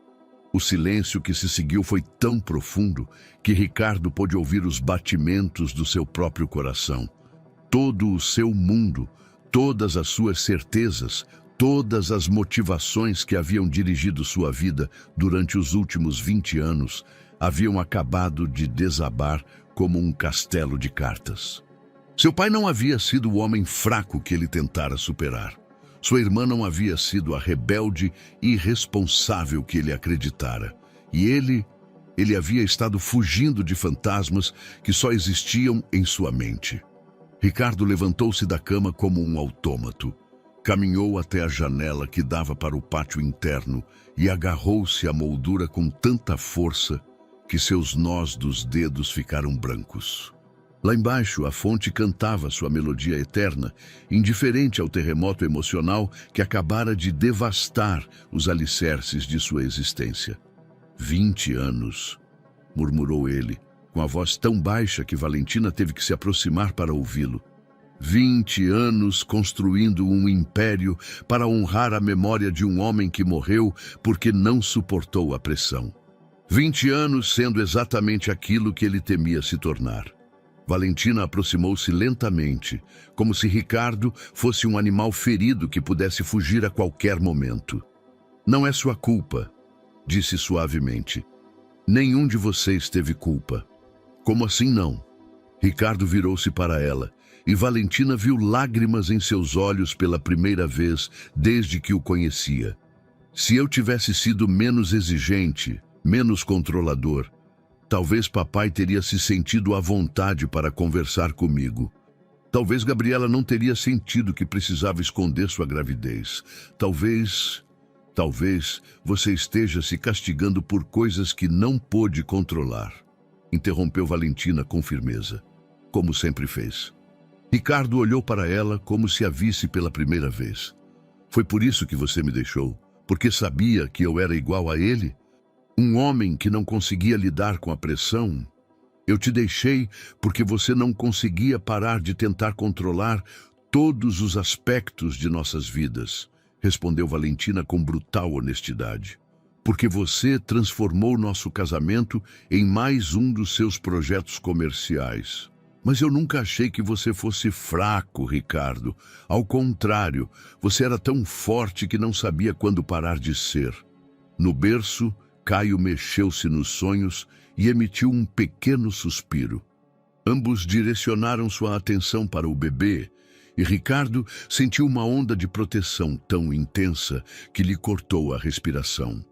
O silêncio que se seguiu foi tão profundo que Ricardo pôde ouvir os batimentos do seu próprio coração. Todo o seu mundo, todas as suas certezas, todas as motivações que haviam dirigido sua vida durante os últimos 20 anos, haviam acabado de desabar como um castelo de cartas. Seu pai não havia sido o homem fraco que ele tentara superar. Sua irmã não havia sido a rebelde e irresponsável que ele acreditara. E ele havia estado fugindo de fantasmas que só existiam em sua mente. Ricardo levantou-se da cama como um autômato. Caminhou até a janela que dava para o pátio interno e agarrou-se à moldura com tanta força que seus nós dos dedos ficaram brancos. Lá embaixo, a fonte cantava sua melodia eterna, indiferente ao terremoto emocional que acabara de devastar os alicerces de sua existência. 20 anos, murmurou ele, com a voz tão baixa que Valentina teve que se aproximar para ouvi-lo. 20 anos construindo um império para honrar a memória de um homem que morreu porque não suportou a pressão. 20 anos sendo exatamente aquilo que ele temia se tornar. Valentina aproximou-se lentamente, como se Ricardo fosse um animal ferido que pudesse fugir a qualquer momento. Não é sua culpa, disse suavemente. Nenhum de vocês teve culpa. Como assim não? Ricardo virou-se para ela, e Valentina viu lágrimas em seus olhos pela primeira vez desde que o conhecia. Se eu tivesse sido menos exigente, menos controlador, talvez papai teria se sentido à vontade para conversar comigo. Talvez Gabriela não teria sentido que precisava esconder sua gravidez. Talvez você esteja se castigando por coisas que não pôde controlar. Interrompeu Valentina com firmeza, como sempre fez. Ricardo olhou para ela como se a visse pela primeira vez. Foi por isso que você me deixou? Porque sabia que eu era igual a ele? Um homem que não conseguia lidar com a pressão? Eu te deixei porque você não conseguia parar de tentar controlar todos os aspectos de nossas vidas, respondeu Valentina com brutal honestidade. Porque você transformou nosso casamento em mais um dos seus projetos comerciais. Mas eu nunca achei que você fosse fraco, Ricardo. Ao contrário, você era tão forte que não sabia quando parar de ser. No berço, Caio mexeu-se nos sonhos e emitiu um pequeno suspiro. Ambos direcionaram sua atenção para o bebê, e Ricardo sentiu uma onda de proteção tão intensa que lhe cortou a respiração.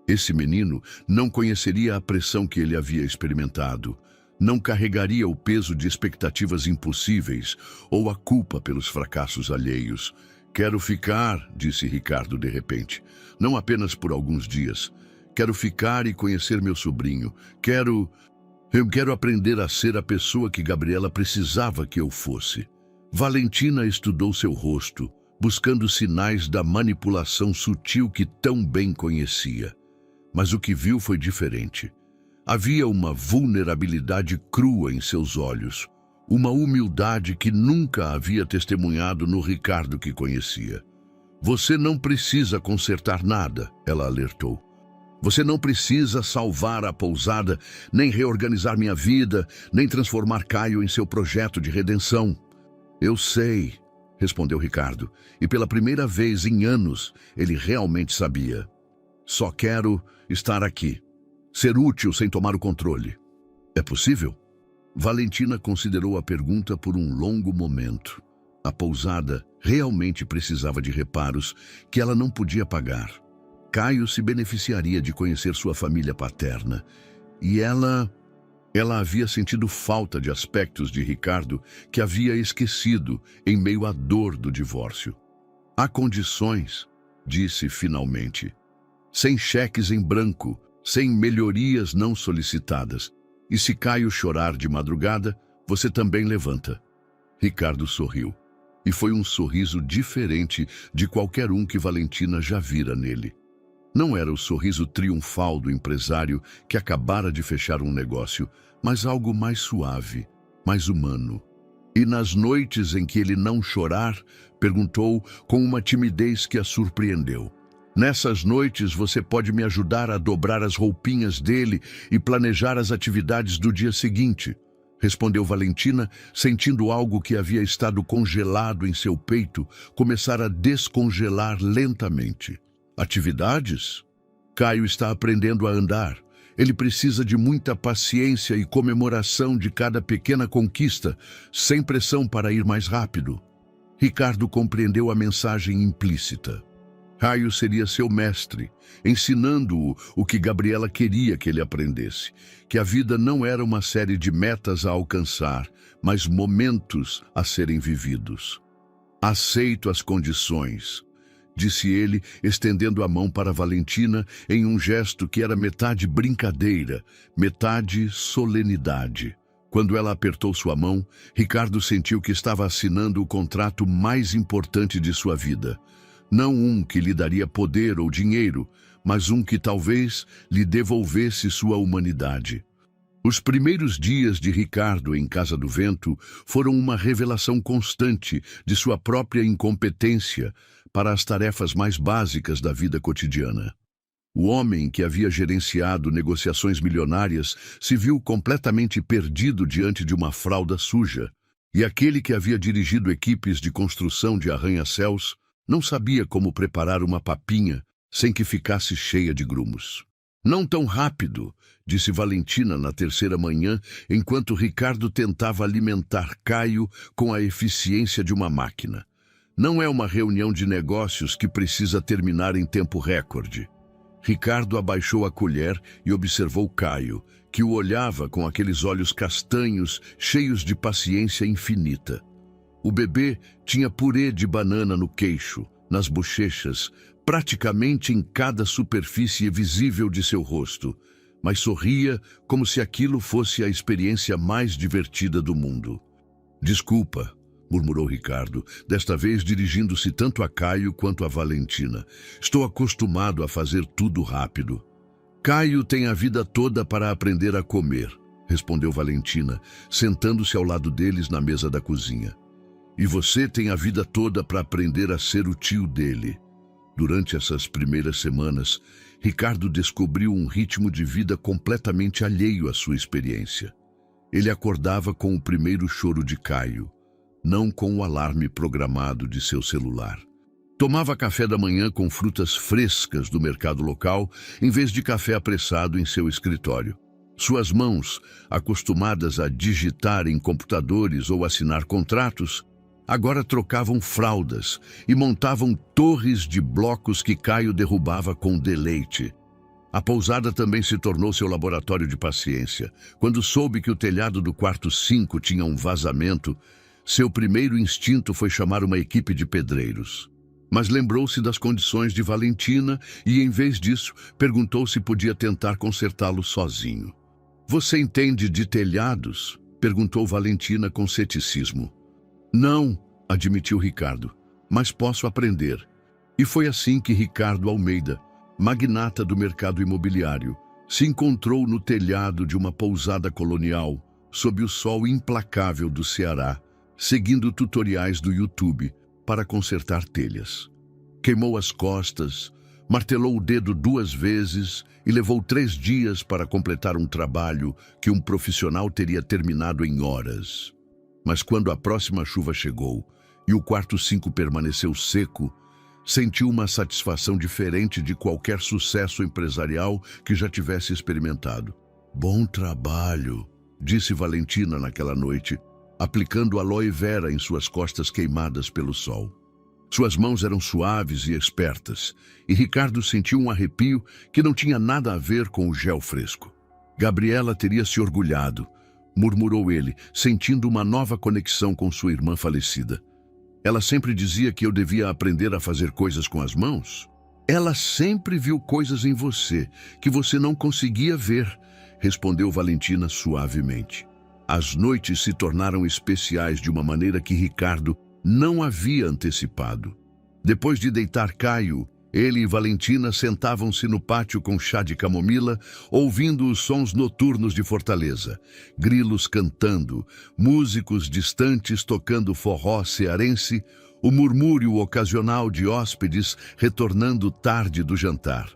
Esse menino não conheceria a pressão que ele havia experimentado, não carregaria o peso de expectativas impossíveis ou a culpa pelos fracassos alheios. Quero ficar, disse Ricardo de repente, não apenas por alguns dias. Quero ficar e conhecer meu sobrinho. Eu quero aprender a ser a pessoa que Gabriela precisava que eu fosse. Valentina estudou seu rosto, buscando sinais da manipulação sutil que tão bem conhecia. Mas o que viu foi diferente. Havia uma vulnerabilidade crua em seus olhos, uma humildade que nunca havia testemunhado no Ricardo que conhecia. Você não precisa consertar nada, ela alertou. Você não precisa salvar a pousada, nem reorganizar minha vida, nem transformar Caio em seu projeto de redenção. Eu sei, respondeu Ricardo, e pela primeira vez em anos ele realmente sabia. Só quero estar aqui. Ser útil sem tomar o controle. É possível? Valentina considerou a pergunta por um longo momento. A pousada realmente precisava de reparos que ela não podia pagar. Caio se beneficiaria de conhecer sua família paterna. E ela havia sentido falta de aspectos de Ricardo que havia esquecido em meio à dor do divórcio. Há condições, disse finalmente. Sem cheques em branco, sem melhorias não solicitadas. E se Caio chorar de madrugada, você também levanta. Ricardo sorriu. E foi um sorriso diferente de qualquer um que Valentina já vira nele. Não era o sorriso triunfal do empresário que acabara de fechar um negócio, mas algo mais suave, mais humano. E nas noites em que ele não chorar, perguntou com uma timidez que a surpreendeu. Nessas noites você pode me ajudar a dobrar as roupinhas dele e planejar as atividades do dia seguinte, respondeu Valentina, sentindo algo que havia estado congelado em seu peito começar a descongelar lentamente. Atividades? Caio está aprendendo a andar. Ele precisa de muita paciência e comemoração de cada pequena conquista, sem pressão para ir mais rápido. Ricardo compreendeu a mensagem implícita. Caio seria seu mestre, ensinando-o o que Gabriela queria que ele aprendesse, que a vida não era uma série de metas a alcançar, mas momentos a serem vividos. Aceito as condições, disse ele, estendendo a mão para Valentina em um gesto que era metade brincadeira, metade solenidade. Quando ela apertou sua mão, Ricardo sentiu que estava assinando o contrato mais importante de sua vida. Não um que lhe daria poder ou dinheiro, mas um que talvez lhe devolvesse sua humanidade. Os primeiros dias de Ricardo em Casa do Vento foram uma revelação constante de sua própria incompetência para as tarefas mais básicas da vida cotidiana. O homem que havia gerenciado negociações milionárias se viu completamente perdido diante de uma fralda suja, e aquele que havia dirigido equipes de construção de arranha-céus não sabia como preparar uma papinha sem que ficasse cheia de grumos. Não tão rápido, disse Valentina na terceira manhã, enquanto Ricardo tentava alimentar Caio com a eficiência de uma máquina. Não é uma reunião de negócios que precisa terminar em tempo recorde. Ricardo abaixou a colher e observou Caio, que o olhava com aqueles olhos castanhos, cheios de paciência infinita. O bebê tinha purê de banana no queixo, nas bochechas, praticamente em cada superfície visível de seu rosto, mas sorria como se aquilo fosse a experiência mais divertida do mundo. Desculpa, murmurou Ricardo, desta vez dirigindo-se tanto a Caio quanto a Valentina. Estou acostumado a fazer tudo rápido. Caio tem a vida toda para aprender a comer, respondeu Valentina, sentando-se ao lado deles na mesa da cozinha. E você tem a vida toda para aprender a ser o tio dele. Durante essas primeiras semanas, Ricardo descobriu um ritmo de vida completamente alheio à sua experiência. Ele acordava com o primeiro choro de Caio, não com o alarme programado de seu celular. Tomava café da manhã com frutas frescas do mercado local, em vez de café apressado em seu escritório. Suas mãos, acostumadas a digitar em computadores ou assinar contratos, agora trocavam fraldas e montavam torres de blocos que Caio derrubava com deleite. A pousada também se tornou seu laboratório de paciência. Quando soube que o telhado do quarto 5 tinha um vazamento, seu primeiro instinto foi chamar uma equipe de pedreiros. Mas lembrou-se das condições de Valentina e, em vez disso, perguntou se podia tentar consertá-lo sozinho. Você entende de telhados? Perguntou Valentina com ceticismo. Não, admitiu Ricardo, mas posso aprender. E foi assim que Ricardo Almeida, magnata do mercado imobiliário, se encontrou no telhado de uma pousada colonial, sob o sol implacável do Ceará, seguindo tutoriais do YouTube para consertar telhas. Queimou as costas, martelou o dedo 2 vezes e levou 3 dias para completar um trabalho que um profissional teria terminado em horas. Mas quando a próxima chuva chegou e o quarto 5 permaneceu seco, sentiu uma satisfação diferente de qualquer sucesso empresarial que já tivesse experimentado. Bom trabalho, disse Valentina naquela noite, aplicando aloe vera em suas costas queimadas pelo sol. Suas mãos eram suaves e espertas, e Ricardo sentiu um arrepio que não tinha nada a ver com o gel fresco. Gabriela teria se orgulhado, murmurou ele, sentindo uma nova conexão com sua irmã falecida. Ela sempre dizia que eu devia aprender a fazer coisas com as mãos. Ela sempre viu coisas em você que você não conseguia ver, respondeu Valentina suavemente. As noites se tornaram especiais de uma maneira que Ricardo não havia antecipado. Depois de deitar Caio, ele e Valentina sentavam-se no pátio com chá de camomila, ouvindo os sons noturnos de Fortaleza. Grilos cantando, músicos distantes tocando forró cearense, o murmúrio ocasional de hóspedes retornando tarde do jantar.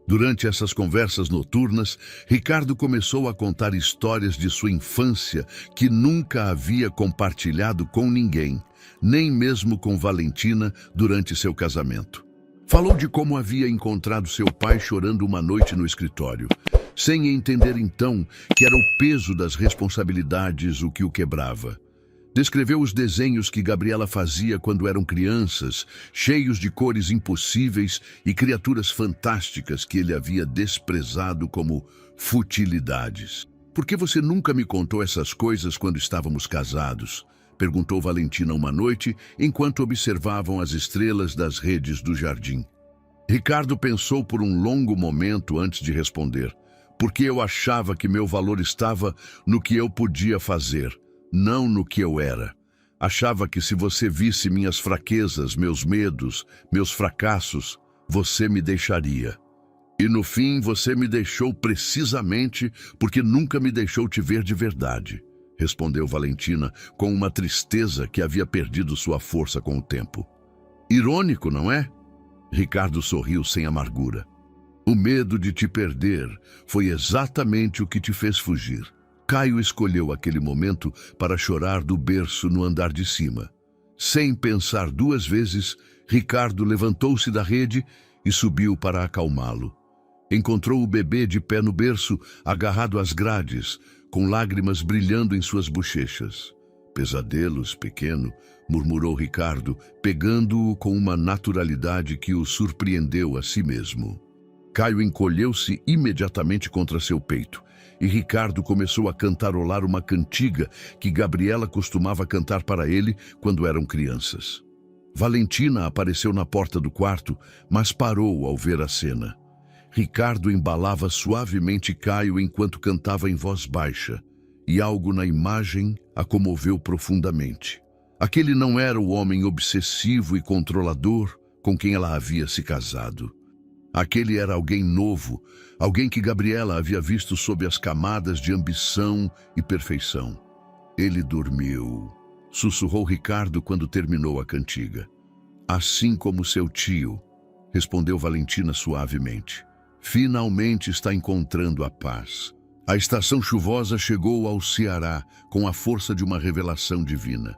Durante essas conversas noturnas, Ricardo começou a contar histórias de sua infância que nunca havia compartilhado com ninguém, nem mesmo com Valentina durante seu casamento. Falou de como havia encontrado seu pai chorando uma noite no escritório, sem entender então que era o peso das responsabilidades o que o quebrava. Descreveu os desenhos que Gabriela fazia quando eram crianças, cheios de cores impossíveis e criaturas fantásticas que ele havia desprezado como futilidades. "Por que você nunca me contou essas coisas quando estávamos casados?" perguntou Valentina uma noite, enquanto observavam as estrelas das redes do jardim. Ricardo pensou por um longo momento antes de responder. "Porque eu achava que meu valor estava no que eu podia fazer, não no que eu era. Achava que se você visse minhas fraquezas, meus medos, meus fracassos, você me deixaria. E no fim você me deixou precisamente porque nunca me deixou te ver de verdade", respondeu Valentina com uma tristeza que havia perdido sua força com o tempo. "Irônico, não é?" Ricardo sorriu sem amargura. "O medo de te perder foi exatamente o que te fez fugir." Caio escolheu aquele momento para chorar do berço no andar de cima. Sem pensar duas vezes, Ricardo levantou-se da rede e subiu para acalmá-lo. Encontrou o bebê de pé no berço, agarrado às grades, com lágrimas brilhando em suas bochechas. "Pesadelos, pequeno", murmurou Ricardo, pegando-o com uma naturalidade que o surpreendeu a si mesmo. Caio encolheu-se imediatamente contra seu peito, e Ricardo começou a cantarolar uma cantiga que Gabriela costumava cantar para ele quando eram crianças. Valentina apareceu na porta do quarto, mas parou ao ver a cena. Ricardo embalava suavemente Caio enquanto cantava em voz baixa, e algo na imagem a comoveu profundamente. Aquele não era o homem obsessivo e controlador com quem ela havia se casado. Aquele era alguém novo, alguém que Gabriela havia visto sob as camadas de ambição e perfeição. "Ele dormiu", sussurrou Ricardo quando terminou a cantiga. "Assim como seu tio", respondeu Valentina suavemente. "Finalmente está encontrando a paz." A estação chuvosa chegou ao Ceará com a força de uma revelação divina.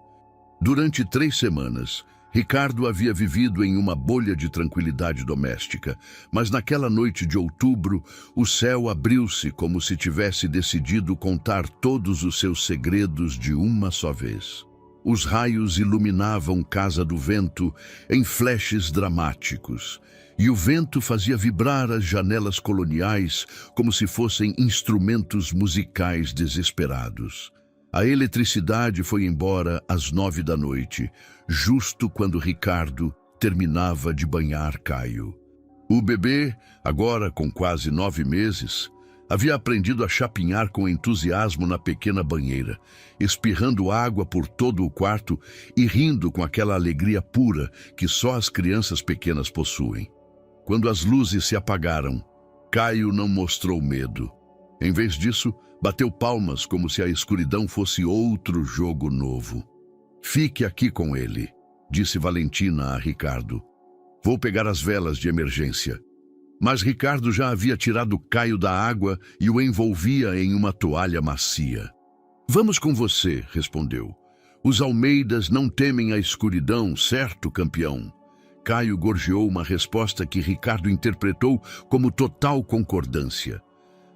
Durante 3 semanas, Ricardo havia vivido em uma bolha de tranquilidade doméstica, mas naquela noite de outubro, o céu abriu-se como se tivesse decidido contar todos os seus segredos de uma só vez. Os raios iluminavam Casa do Vento em flashes dramáticos, e o vento fazia vibrar as janelas coloniais como se fossem instrumentos musicais desesperados. A eletricidade foi embora às 9 da noite, justo quando Ricardo terminava de banhar Caio. O bebê, agora com quase 9 meses, havia aprendido a chapinhar com entusiasmo na pequena banheira, espirrando água por todo o quarto e rindo com aquela alegria pura que só as crianças pequenas possuem. Quando as luzes se apagaram, Caio não mostrou medo. Em vez disso, bateu palmas como se a escuridão fosse outro jogo novo. "Fique aqui com ele", disse Valentina a Ricardo. "Vou pegar as velas de emergência." Mas Ricardo já havia tirado Caio da água e o envolvia em uma toalha macia. "Vamos com você", respondeu. "Os Almeidas não temem a escuridão, certo, campeão?" Caio gorjeou uma resposta que Ricardo interpretou como total concordância.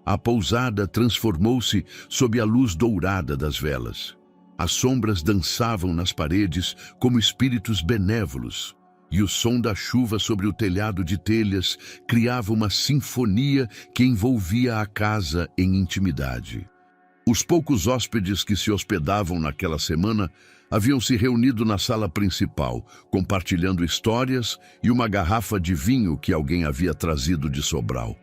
A pousada transformou-se sob a luz dourada das velas. As sombras dançavam nas paredes como espíritos benévolos, e o som da chuva sobre o telhado de telhas criava uma sinfonia que envolvia a casa em intimidade. Os poucos hóspedes que se hospedavam naquela semana haviam se reunido na sala principal, compartilhando histórias e uma garrafa de vinho que alguém havia trazido de Sobral.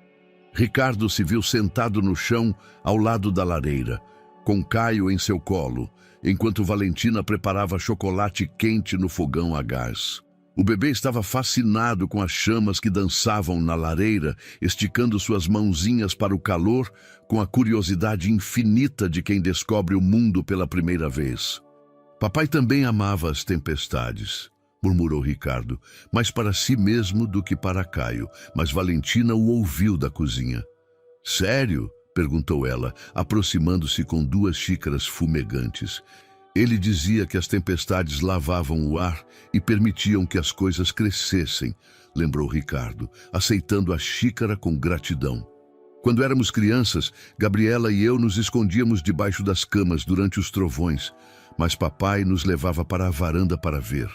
Ricardo se viu sentado no chão ao lado da lareira, com Caio em seu colo, enquanto Valentina preparava chocolate quente no fogão a gás. O bebê estava fascinado com as chamas que dançavam na lareira, esticando suas mãozinhas para o calor, com a curiosidade infinita de quem descobre o mundo pela primeira vez. "Papai também amava as tempestades", murmurou Ricardo, mais para si mesmo do que para Caio, mas Valentina o ouviu da cozinha. "Sério?", perguntou ela, aproximando-se com 2 xícaras fumegantes. "Ele dizia que as tempestades lavavam o ar e permitiam que as coisas crescessem", lembrou Ricardo, aceitando a xícara com gratidão. Quando éramos crianças, Gabriela e eu nos escondíamos debaixo das camas durante os trovões, mas papai nos levava para a varanda para ver.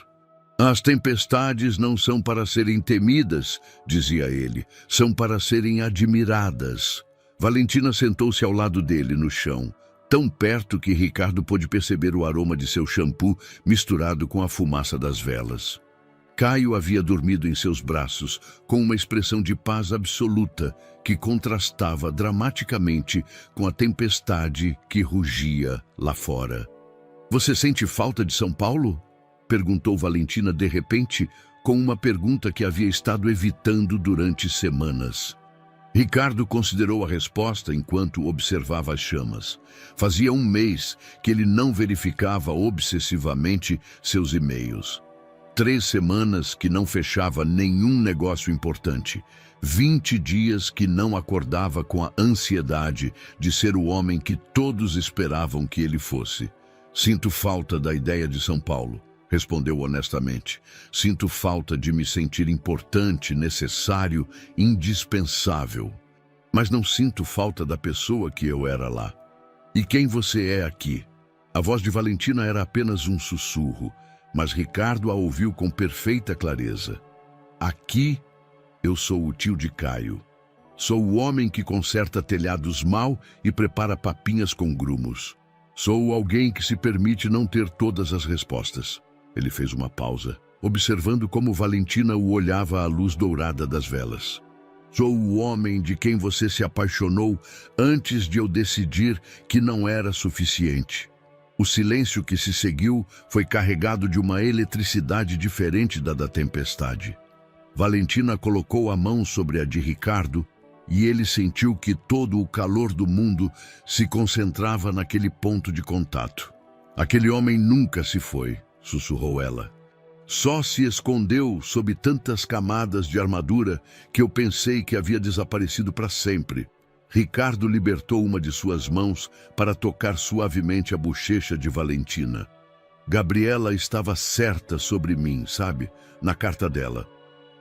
As tempestades não são para serem temidas, dizia ele, são para serem admiradas. Valentina sentou-se ao lado dele no chão, tão perto que Ricardo pôde perceber o aroma de seu shampoo misturado com a fumaça das velas. Caio havia dormido em seus braços, com uma expressão de paz absoluta que contrastava dramaticamente com a tempestade que rugia lá fora. "Você sente falta de São Paulo?" perguntou Valentina de repente, com uma pergunta que havia estado evitando durante semanas. Ricardo considerou a resposta enquanto observava as chamas. Fazia um mês que ele não verificava obsessivamente seus e-mails. 3 semanas que não fechava nenhum negócio importante. 20 dias que não acordava com a ansiedade de ser o homem que todos esperavam que ele fosse. "Sinto falta da ideia de São Paulo", respondeu honestamente. "Sinto falta de me sentir importante, necessário, indispensável. Mas não sinto falta da pessoa que eu era lá." "E quem você é aqui?" A voz de Valentina era apenas um sussurro, mas Ricardo a ouviu com perfeita clareza. "Aqui, eu sou o tio de Caio. Sou o homem que conserta telhados mal e prepara papinhas com grumos. Sou alguém que se permite não ter todas as respostas." Ele fez uma pausa, observando como Valentina o olhava à luz dourada das velas. "Sou o homem de quem você se apaixonou antes de eu decidir que não era suficiente." O silêncio que se seguiu foi carregado de uma eletricidade diferente da tempestade. Valentina colocou a mão sobre a de Ricardo e ele sentiu que todo o calor do mundo se concentrava naquele ponto de contato. "Aquele homem nunca se foi", sussurrou ela. "Só se escondeu sob tantas camadas de armadura que eu pensei que havia desaparecido para sempre." Ricardo libertou uma de suas mãos para tocar suavemente a bochecha de Valentina. "Gabriela estava certa sobre mim, sabe? Na carta dela.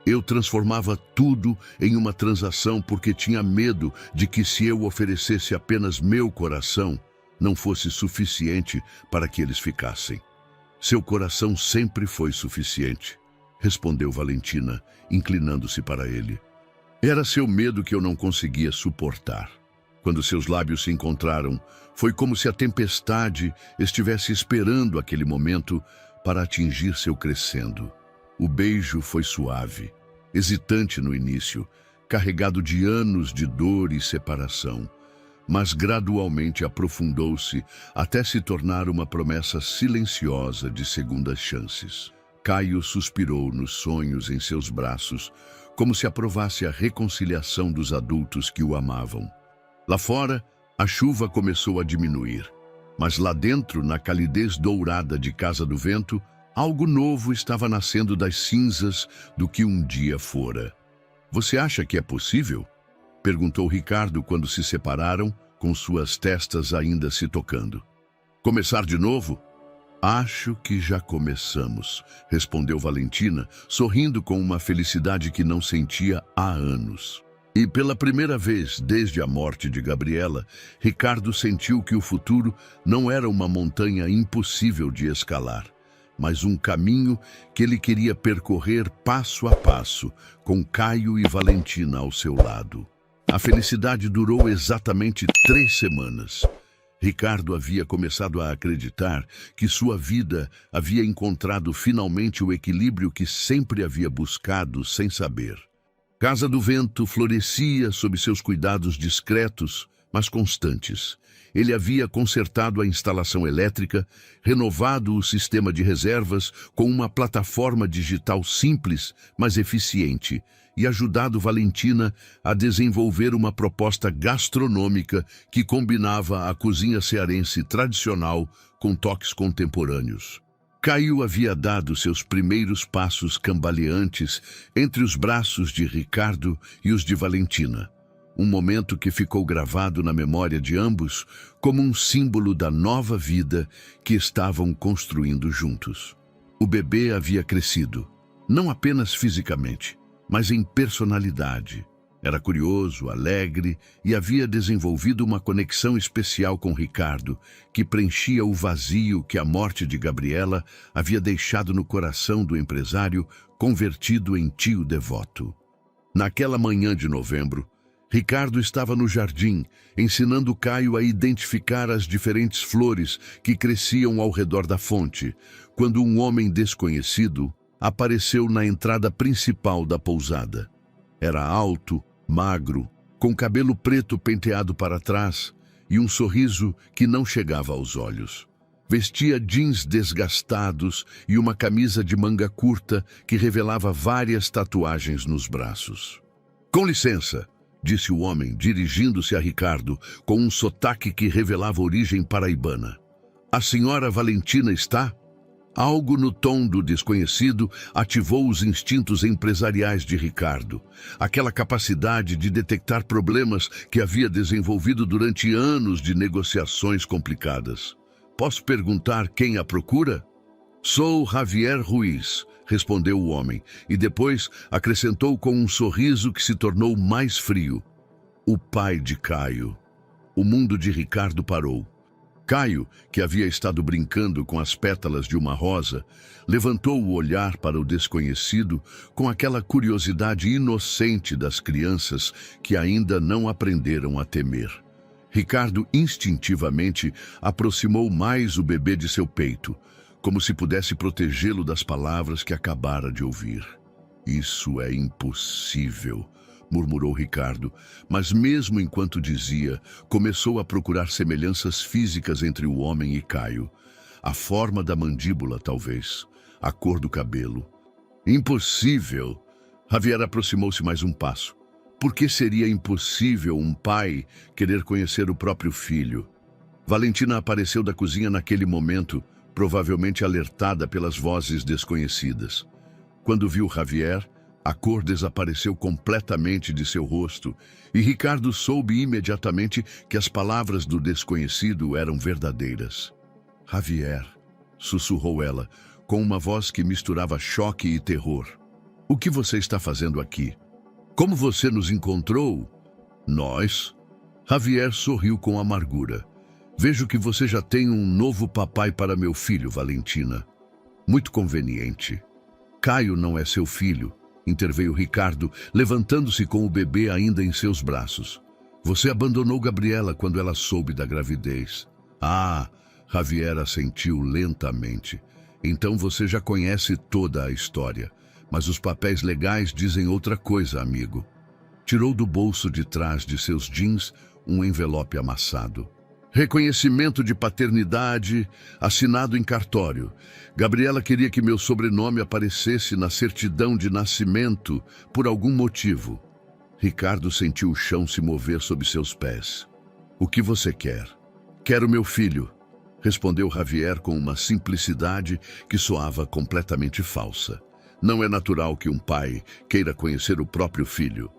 Eu transformava tudo em uma transação porque tinha medo de que se eu oferecesse apenas meu coração, não fosse suficiente para que eles ficassem." "Seu coração sempre foi suficiente", respondeu Valentina, inclinando-se para ele. "Era seu medo que eu não conseguia suportar." Quando seus lábios se encontraram, foi como se a tempestade estivesse esperando aquele momento para atingir seu crescendo. O beijo foi suave, hesitante no início, carregado de anos de dor e separação, mas gradualmente aprofundou-se até se tornar uma promessa silenciosa de segundas chances. Caio suspirou nos sonhos em seus braços, como se aprovasse a reconciliação dos adultos que o amavam. Lá fora, a chuva começou a diminuir, mas lá dentro, na calidez dourada de Casa do Vento, algo novo estava nascendo das cinzas do que um dia fora. "Você acha que é possível?" perguntou Ricardo quando se separaram, com suas testas ainda se tocando. "Começar de novo?" "Acho que já começamos", respondeu Valentina, sorrindo com uma felicidade que não sentia há anos. E pela primeira vez desde a morte de Gabriela, Ricardo sentiu que o futuro não era uma montanha impossível de escalar, mas um caminho que ele queria percorrer passo a passo, com Caio e Valentina ao seu lado. A felicidade durou exatamente 3 semanas. Ricardo havia começado a acreditar que sua vida havia encontrado finalmente o equilíbrio que sempre havia buscado sem saber. Casa do Vento florescia sob seus cuidados discretos, mas constantes. Ele havia consertado a instalação elétrica, renovado o sistema de reservas com uma plataforma digital simples, mas eficiente, e ajudado Valentina a desenvolver uma proposta gastronômica que combinava a cozinha cearense tradicional com toques contemporâneos. Caio havia dado seus primeiros passos cambaleantes entre os braços de Ricardo e os de Valentina. Um momento que ficou gravado na memória de ambos como um símbolo da nova vida que estavam construindo juntos. O bebê havia crescido, não apenas fisicamente, mas em personalidade. Era curioso, alegre e havia desenvolvido uma conexão especial com Ricardo, que preenchia o vazio que a morte de Gabriela havia deixado no coração do empresário convertido em tio devoto. Naquela manhã de novembro, Ricardo estava no jardim, ensinando Caio a identificar as diferentes flores que cresciam ao redor da fonte, quando um homem desconhecido apareceu na entrada principal da pousada. Era alto, magro, com cabelo preto penteado para trás e um sorriso que não chegava aos olhos. Vestia jeans desgastados e uma camisa de manga curta que revelava várias tatuagens nos braços. "Com licença", disse o homem, dirigindo-se a Ricardo, com um sotaque que revelava origem paraibana. "A senhora Valentina está?" Algo no tom do desconhecido ativou os instintos empresariais de Ricardo. Aquela capacidade de detectar problemas que havia desenvolvido durante anos de negociações complicadas. "Posso perguntar quem a procura?" "Sou Javier Ruiz", respondeu o homem, e depois acrescentou com um sorriso que se tornou mais frio. "O pai de Caio." O mundo de Ricardo parou. Caio, que havia estado brincando com as pétalas de uma rosa, levantou o olhar para o desconhecido com aquela curiosidade inocente das crianças que ainda não aprenderam a temer. Ricardo instintivamente aproximou mais o bebê de seu peito, como se pudesse protegê-lo das palavras que acabara de ouvir. "Isso é impossível", murmurou Ricardo, mas mesmo enquanto dizia, começou a procurar semelhanças físicas entre o homem e Caio. A forma da mandíbula, talvez. A cor do cabelo. "Impossível!" Javier aproximou-se mais um passo. Por que seria impossível um pai querer conhecer o próprio filho? Valentina apareceu da cozinha naquele momento, provavelmente alertada pelas vozes desconhecidas. Quando viu Javier, a cor desapareceu completamente de seu rosto e Ricardo soube imediatamente que as palavras do desconhecido eram verdadeiras. "Javier", sussurrou ela, com uma voz que misturava choque e terror. "O que você está fazendo aqui? Como você nos encontrou?" "Nós?" Javier sorriu com amargura. "Vejo que você já tem um novo papai para meu filho, Valentina." "Muito conveniente." "Caio não é seu filho", interveio Ricardo, levantando-se com o bebê ainda em seus braços. "Você abandonou Gabriela quando ela soube da gravidez." "Ah", Javier assentiu lentamente. "Então você já conhece toda a história. Mas os papéis legais dizem outra coisa, amigo." Tirou do bolso de trás de seus jeans um envelope amassado. "Reconhecimento de paternidade, assinado em cartório. Gabriela queria que meu sobrenome aparecesse na certidão de nascimento por algum motivo." Ricardo sentiu o chão se mover sob seus pés. "O que você quer?" "Quero meu filho", respondeu Javier com uma simplicidade que soava completamente falsa. "Não é natural que um pai queira conhecer o próprio filho."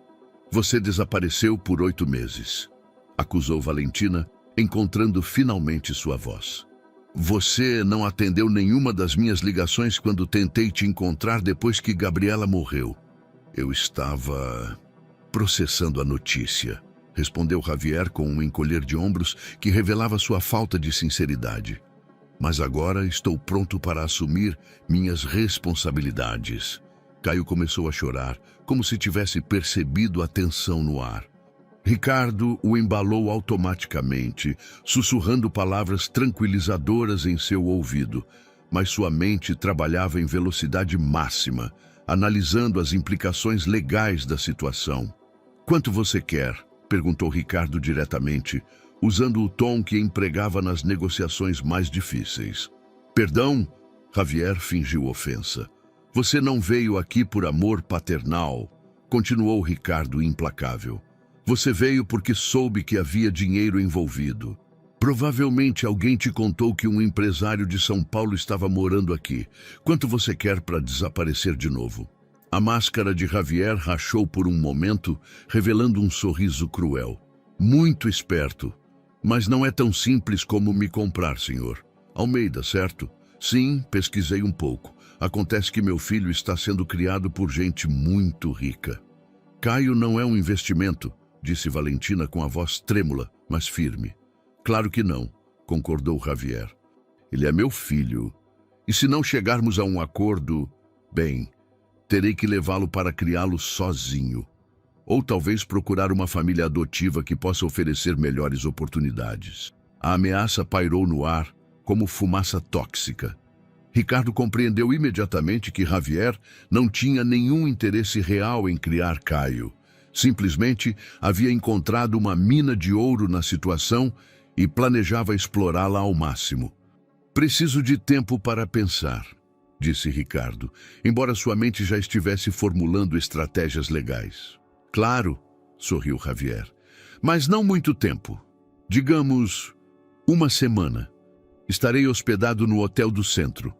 "Você desapareceu por 8 meses", acusou Valentina, encontrando finalmente sua voz. "Você não atendeu nenhuma das minhas ligações quando tentei te encontrar depois que Gabriela morreu." "Eu estava processando a notícia", respondeu Javier com um encolher de ombros que revelava sua falta de sinceridade. "Mas agora estou pronto para assumir minhas responsabilidades." Caio começou a chorar, como se tivesse percebido a tensão no ar. Ricardo o embalou automaticamente, sussurrando palavras tranquilizadoras em seu ouvido, mas sua mente trabalhava em velocidade máxima, analisando as implicações legais da situação. "Quanto você quer?", perguntou Ricardo diretamente, usando o tom que empregava nas negociações mais difíceis. "Perdão?", Javier fingiu ofensa. "Você não veio aqui por amor paternal", continuou Ricardo implacável. "Você veio porque soube que havia dinheiro envolvido. Provavelmente alguém te contou que um empresário de São Paulo estava morando aqui. Quanto você quer para desaparecer de novo?" A máscara de Javier rachou por um momento, revelando um sorriso cruel. "Muito esperto. Mas não é tão simples como me comprar, senhor. Almeida, certo?" "Sim, pesquisei um pouco. Acontece que meu filho está sendo criado por gente muito rica." Caio não é um investimento, disse Valentina com a voz trêmula, mas firme. Claro que não, concordou Javier. Ele é meu filho. E se não chegarmos a um acordo, bem, terei que levá-lo para criá-lo sozinho. Ou talvez procurar uma família adotiva que possa oferecer melhores oportunidades. A ameaça pairou no ar como fumaça tóxica. Ricardo compreendeu imediatamente que Javier não tinha nenhum interesse real em criar Caio. Simplesmente havia encontrado uma mina de ouro na situação e planejava explorá-la ao máximo. Preciso de tempo para pensar, disse Ricardo, embora sua mente já estivesse formulando estratégias legais. Claro, sorriu Javier, mas não muito tempo. Digamos, uma semana. Estarei hospedado no hotel do centro.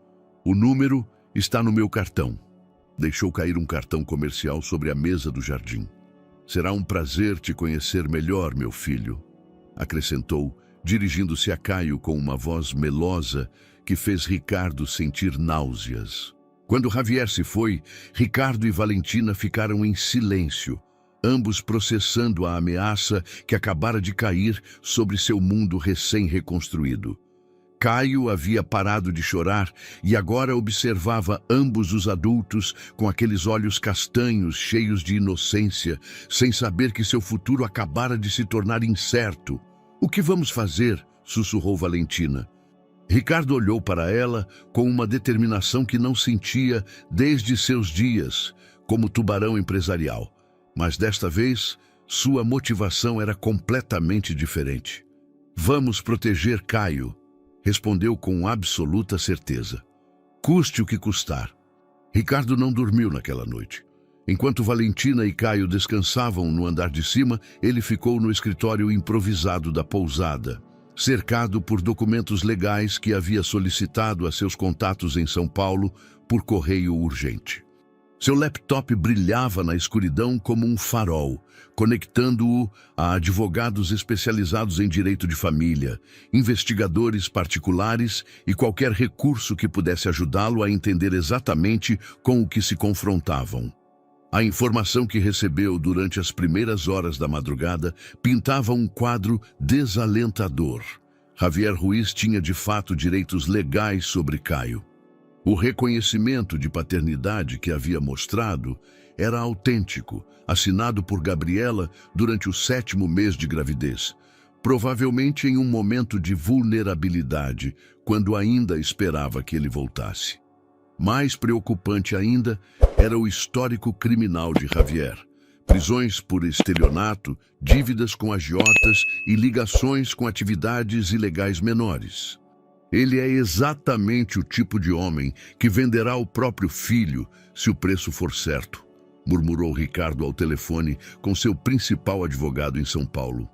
O número está no meu cartão. Deixou cair um cartão comercial sobre a mesa do jardim. Será um prazer te conhecer melhor, meu filho, acrescentou, dirigindo-se a Caio com uma voz melosa que fez Ricardo sentir náuseas. Quando Javier se foi, Ricardo e Valentina ficaram em silêncio, ambos processando a ameaça que acabara de cair sobre seu mundo recém-reconstruído. Caio havia parado de chorar e agora observava ambos os adultos com aqueles olhos castanhos cheios de inocência, sem saber que seu futuro acabara de se tornar incerto. O que vamos fazer? Sussurrou Valentina. Ricardo olhou para ela com uma determinação que não sentia desde seus dias como tubarão empresarial. Mas desta vez, sua motivação era completamente diferente. Vamos proteger Caio, respondeu com absoluta certeza. Custe o que custar. Ricardo não dormiu naquela noite. Enquanto Valentina e Caio descansavam no andar de cima, ele ficou no escritório improvisado da pousada, cercado por documentos legais que havia solicitado a seus contatos em São Paulo por correio urgente. Seu laptop brilhava na escuridão como um farol, conectando-o a advogados especializados em direito de família, investigadores particulares e qualquer recurso que pudesse ajudá-lo a entender exatamente com o que se confrontavam. A informação que recebeu durante as primeiras horas da madrugada pintava um quadro desalentador. Javier Ruiz tinha de fato direitos legais sobre Caio. O reconhecimento de paternidade que havia mostrado era autêntico, assinado por Gabriela durante o 7º mês de gravidez, provavelmente em um momento de vulnerabilidade, quando ainda esperava que ele voltasse. Mais preocupante ainda era o histórico criminal de Javier. Prisões por estelionato, dívidas com agiotas e ligações com atividades ilegais menores. Ele é exatamente o tipo de homem que venderá o próprio filho se o preço for certo, murmurou Ricardo ao telefone com seu principal advogado em São Paulo.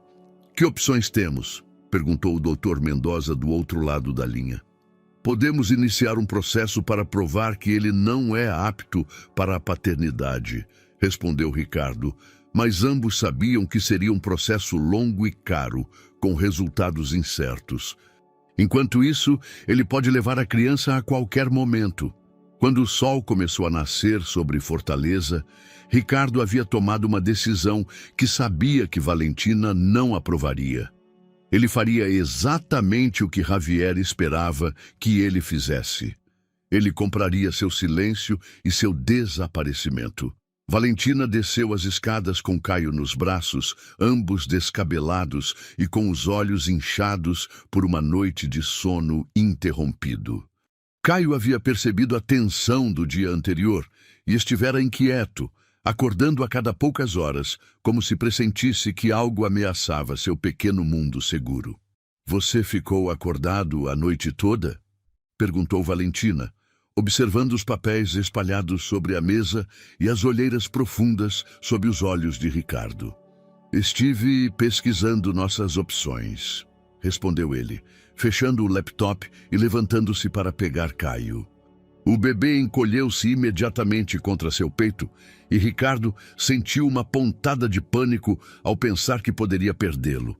Que opções temos? Perguntou o Dr. Mendoza do outro lado da linha. Podemos iniciar um processo para provar que ele não é apto para a paternidade, respondeu Ricardo, mas ambos sabiam que seria um processo longo e caro, com resultados incertos. Enquanto isso, ele pode levar a criança a qualquer momento. Quando o sol começou a nascer sobre Fortaleza, Ricardo havia tomado uma decisão que sabia que Valentina não aprovaria. Ele faria exatamente o que Javier esperava que ele fizesse. Ele compraria seu silêncio e seu desaparecimento. Valentina desceu as escadas com Caio nos braços, ambos descabelados e com os olhos inchados por uma noite de sono interrompido. Caio havia percebido a tensão do dia anterior e estivera inquieto, acordando a cada poucas horas, como se pressentisse que algo ameaçava seu pequeno mundo seguro. Você ficou acordado a noite toda? Perguntou Valentina, observando os papéis espalhados sobre a mesa e as olheiras profundas sob os olhos de Ricardo. Estive pesquisando nossas opções, respondeu ele, fechando o laptop e levantando-se para pegar Caio. O bebê encolheu-se imediatamente contra seu peito e Ricardo sentiu uma pontada de pânico ao pensar que poderia perdê-lo.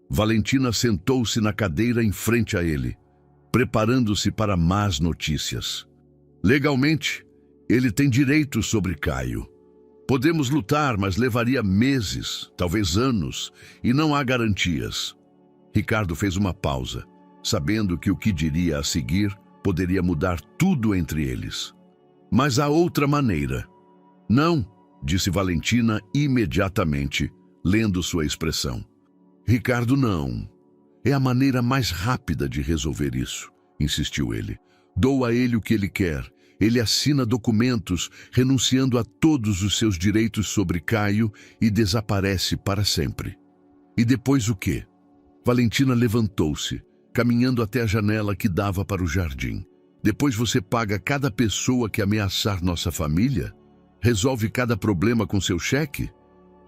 Valentina sentou-se na cadeira em frente a ele, preparando-se para más notícias. Legalmente, ele tem direitos sobre Caio. Podemos lutar, mas levaria meses, talvez anos, e não há garantias. Ricardo fez uma pausa, sabendo que o que diria a seguir poderia mudar tudo entre eles. Mas há outra maneira. Não, disse Valentina imediatamente, lendo sua expressão. Ricardo, não. É a maneira mais rápida de resolver isso, insistiu ele. Dou a ele o que ele quer. Ele assina documentos, renunciando a todos os seus direitos sobre Caio e desaparece para sempre. E depois o quê? Valentina levantou-se, caminhando até a janela que dava para o jardim. Depois você paga cada pessoa que ameaçar nossa família? Resolve cada problema com seu cheque?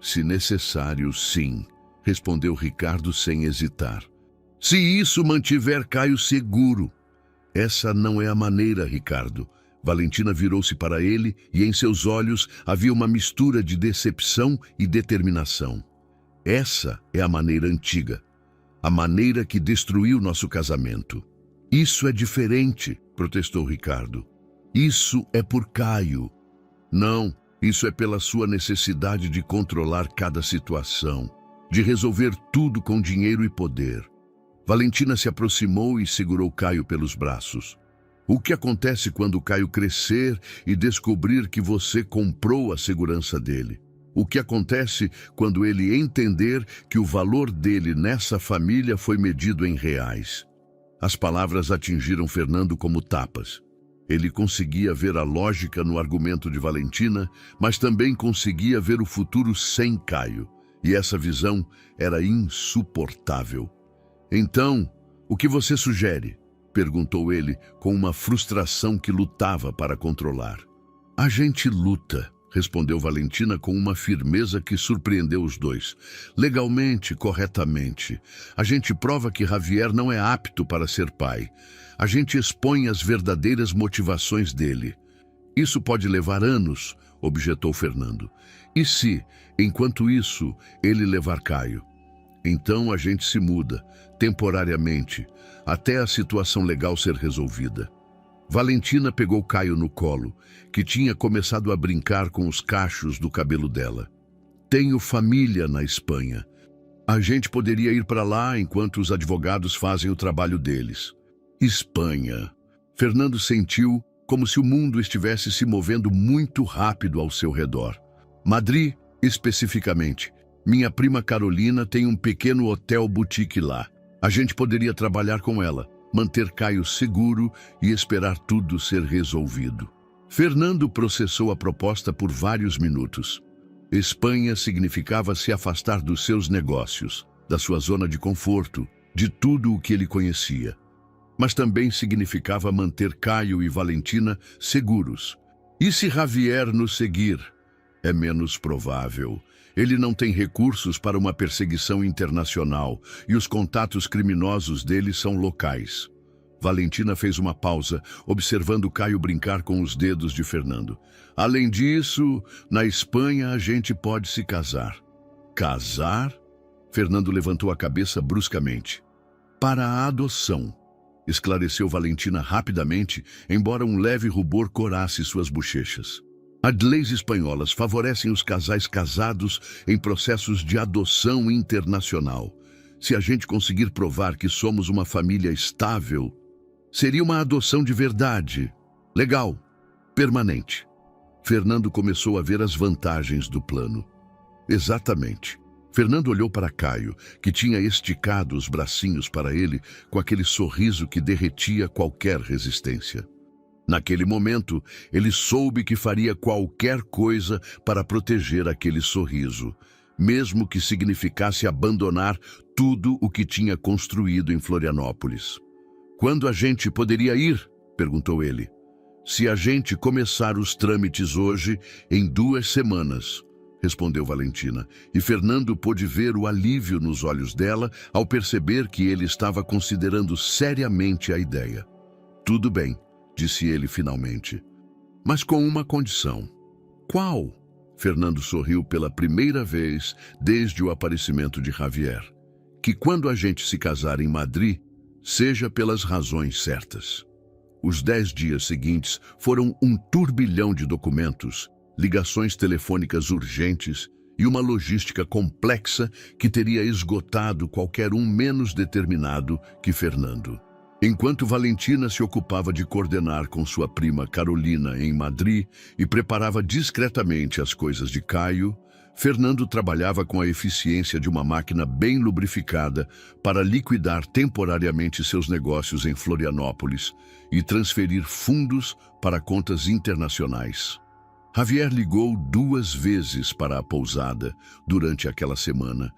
Se necessário, sim, respondeu Ricardo sem hesitar. Se isso mantiver Caio seguro. Essa não é a maneira, Ricardo. Valentina virou-se para ele e em seus olhos havia uma mistura de decepção e determinação. Essa é a maneira antiga, a maneira que destruiu nosso casamento. Isso é diferente, protestou Ricardo. Isso é por Caio. Não, isso é pela sua necessidade de controlar cada situação, de resolver tudo com dinheiro e poder. Valentina se aproximou e segurou Caio pelos braços. O que acontece quando Caio crescer e descobrir que você comprou a segurança dele? O que acontece quando ele entender que o valor dele nessa família foi medido em reais? As palavras atingiram Fernando como tapas. Ele conseguia ver a lógica no argumento de Valentina, mas também conseguia ver o futuro sem Caio. E essa visão era insuportável. Então, o que você sugere? Perguntou ele com uma frustração que lutava para controlar. A gente luta, respondeu Valentina com uma firmeza que surpreendeu os dois. Legalmente, corretamente. A gente prova que Javier não é apto para ser pai. A gente expõe as verdadeiras motivações dele. Isso pode levar anos, objetou Fernando. E se, enquanto isso, ele levar Caio? Então a gente se muda, temporariamente, até a situação legal ser resolvida. Valentina pegou Caio no colo, que tinha começado a brincar com os cachos do cabelo dela. Tenho família na Espanha. A gente poderia ir para lá enquanto os advogados fazem o trabalho deles. Espanha. Fernando sentiu como se o mundo estivesse se movendo muito rápido ao seu redor. Madrid, especificamente. Minha prima Carolina tem um pequeno hotel boutique lá. A gente poderia trabalhar com ela, manter Caio seguro e esperar tudo ser resolvido. Fernando processou a proposta por vários minutos. Espanha significava se afastar dos seus negócios, da sua zona de conforto, de tudo o que ele conhecia. Mas também significava manter Caio e Valentina seguros. E se Javier nos seguir? É menos provável. Ele não tem recursos para uma perseguição internacional e os contatos criminosos dele são locais. Valentina fez uma pausa, observando Caio brincar com os dedos de Fernando. Além disso, na Espanha a gente pode se casar. Casar? Fernando levantou a cabeça bruscamente. Para a adoção, esclareceu Valentina rapidamente, embora um leve rubor corasse suas bochechas. As leis espanholas favorecem os casais casados em processos de adoção internacional. Se a gente conseguir provar que somos uma família estável, seria uma adoção de verdade, legal, permanente. Fernando começou a ver as vantagens do plano. Exatamente. Fernando olhou para Caio, que tinha esticado os bracinhos para ele com aquele sorriso que derretia qualquer resistência. Naquele momento, ele soube que faria qualquer coisa para proteger aquele sorriso, mesmo que significasse abandonar tudo o que tinha construído em Florianópolis. Quando a gente poderia ir? Perguntou ele. Se a gente começar os trâmites hoje, em 2 semanas, respondeu Valentina, e Fernando pôde ver o alívio nos olhos dela ao perceber que ele estava considerando seriamente a ideia. Tudo bem, disse ele finalmente, mas com uma condição. Qual? Fernando sorriu pela primeira vez desde o aparecimento de Javier. Que quando a gente se casar em Madrid, seja pelas razões certas. Os 10 dias seguintes foram um turbilhão de documentos ligações telefônicas urgentes e uma logística complexa que teria esgotado qualquer um menos determinado que Fernando. Enquanto Valentina se ocupava de coordenar com sua prima Carolina em Madrid e preparava discretamente as coisas de Caio, Fernando trabalhava com a eficiência de uma máquina bem lubrificada para liquidar temporariamente seus negócios em Florianópolis e transferir fundos para contas internacionais. Javier ligou 2 vezes para a pousada durante aquela semana,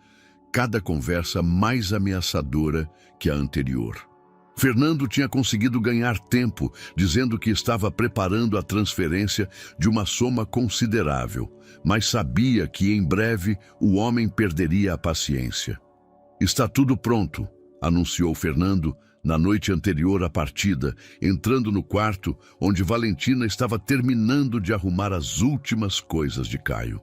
cada conversa mais ameaçadora que a anterior. Fernando tinha conseguido ganhar tempo, dizendo que estava preparando a transferência de uma soma considerável, mas sabia que em breve o homem perderia a paciência. "Está tudo pronto", anunciou Fernando na noite anterior à partida, entrando no quarto onde Valentina estava terminando de arrumar as últimas coisas de Caio.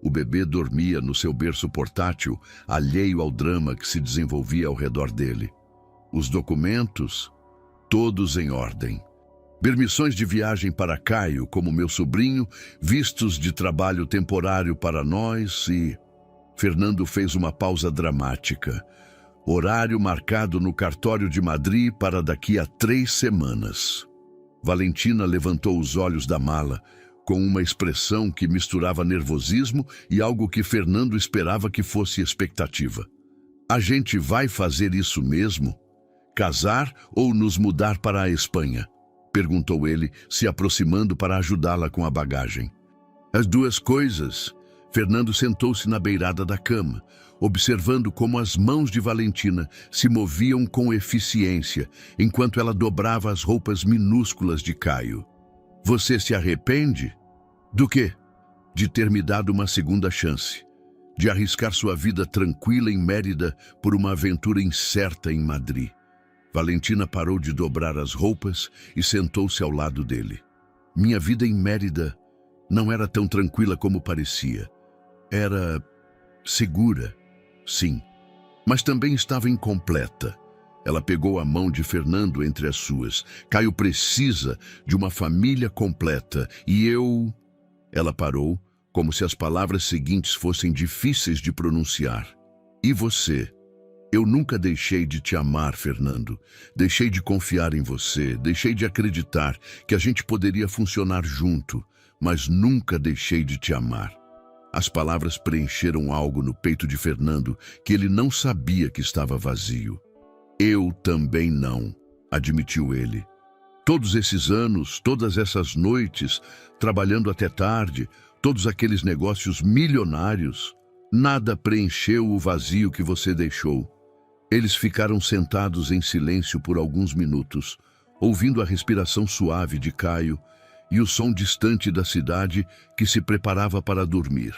O bebê dormia no seu berço portátil, alheio ao drama que se desenvolvia ao redor dele. Os documentos, todos em ordem. Permissões de viagem para Caio, como meu sobrinho, vistos de trabalho temporário para nós e... Fernando fez uma pausa dramática. Horário marcado no cartório de Madrid para daqui a 3 semanas. Valentina levantou os olhos da mala, com uma expressão que misturava nervosismo e algo que Fernando esperava que fosse expectativa. "A gente vai fazer isso mesmo? Casar ou nos mudar para a Espanha?", perguntou ele, se aproximando para ajudá-la com a bagagem. "As 2 coisas." Fernando sentou-se na beirada da cama, observando como as mãos de Valentina se moviam com eficiência, enquanto ela dobrava as roupas minúsculas de Caio. "Você se arrepende?" "Do quê?" "De ter me dado uma segunda chance. De arriscar sua vida tranquila em Mérida por uma aventura incerta em Madrid." Valentina parou de dobrar as roupas e sentou-se ao lado dele. "Minha vida em Mérida não era tão tranquila como parecia. Era segura, sim, mas também estava incompleta." Ela pegou a mão de Fernando entre as suas. "Caio precisa de uma família completa e eu..." Ela parou, como se as palavras seguintes fossem difíceis de pronunciar. "E você? Eu nunca deixei de te amar, Fernando. Deixei de confiar em você, deixei de acreditar que a gente poderia funcionar junto, mas nunca deixei de te amar." As palavras preencheram algo no peito de Fernando que ele não sabia que estava vazio. "Eu também não", admitiu ele. "Todos esses anos, todas essas noites, trabalhando até tarde, todos aqueles negócios milionários, nada preencheu o vazio que você deixou." Eles ficaram sentados em silêncio por alguns minutos, ouvindo a respiração suave de Caio e o som distante da cidade que se preparava para dormir.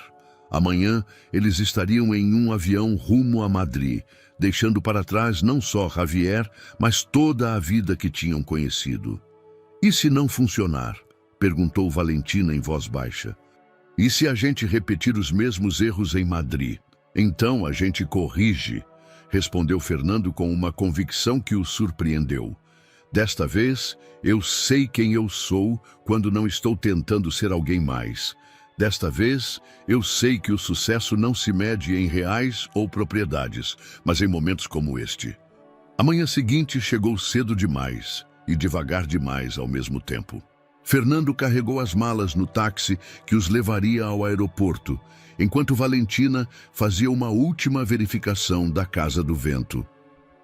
Amanhã, eles estariam em um avião rumo a Madrid, deixando para trás não só Javier, mas toda a vida que tinham conhecido. "E se não funcionar?", perguntou Valentina em voz baixa. "E se a gente repetir os mesmos erros em Madrid? Então a gente corrige", respondeu Fernando com uma convicção que o surpreendeu. "Desta vez, eu sei quem eu sou quando não estou tentando ser alguém mais. Desta vez, eu sei que o sucesso não se mede em reais ou propriedades, mas em momentos como este." A manhã seguinte chegou cedo demais e devagar demais ao mesmo tempo. Fernando carregou as malas no táxi que os levaria ao aeroporto, enquanto Valentina fazia uma última verificação da Casa do Vento.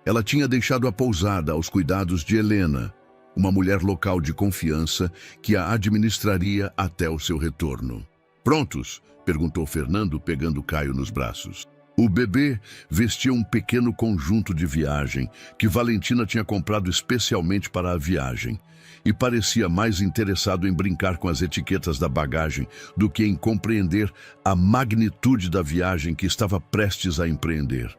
Ela tinha deixado a pousada aos cuidados de Helena, uma mulher local de confiança que a administraria até o seu retorno. "Prontos?", perguntou Fernando, pegando Caio nos braços. O bebê vestia um pequeno conjunto de viagem que Valentina tinha comprado especialmente para a viagem e parecia mais interessado em brincar com as etiquetas da bagagem do que em compreender a magnitude da viagem que estava prestes a empreender.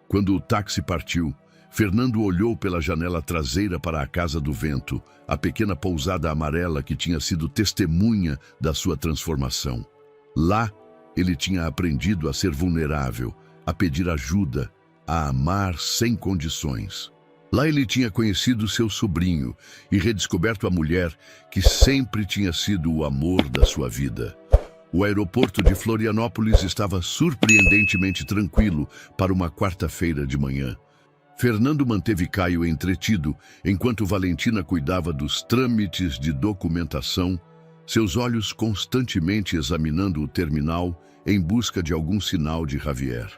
Quando o táxi partiu, Fernando olhou pela janela traseira para a Casa do Vento, a pequena pousada amarela que tinha sido testemunha da sua transformação. Lá, ele tinha aprendido a ser vulnerável, a pedir ajuda, a amar sem condições. Lá ele tinha conhecido seu sobrinho e redescoberto a mulher que sempre tinha sido o amor da sua vida. O aeroporto de Florianópolis estava surpreendentemente tranquilo para uma quarta-feira de manhã. Fernando manteve Caio entretido enquanto Valentina cuidava dos trâmites de documentação, seus olhos constantemente examinando o terminal em busca de algum sinal de Javier.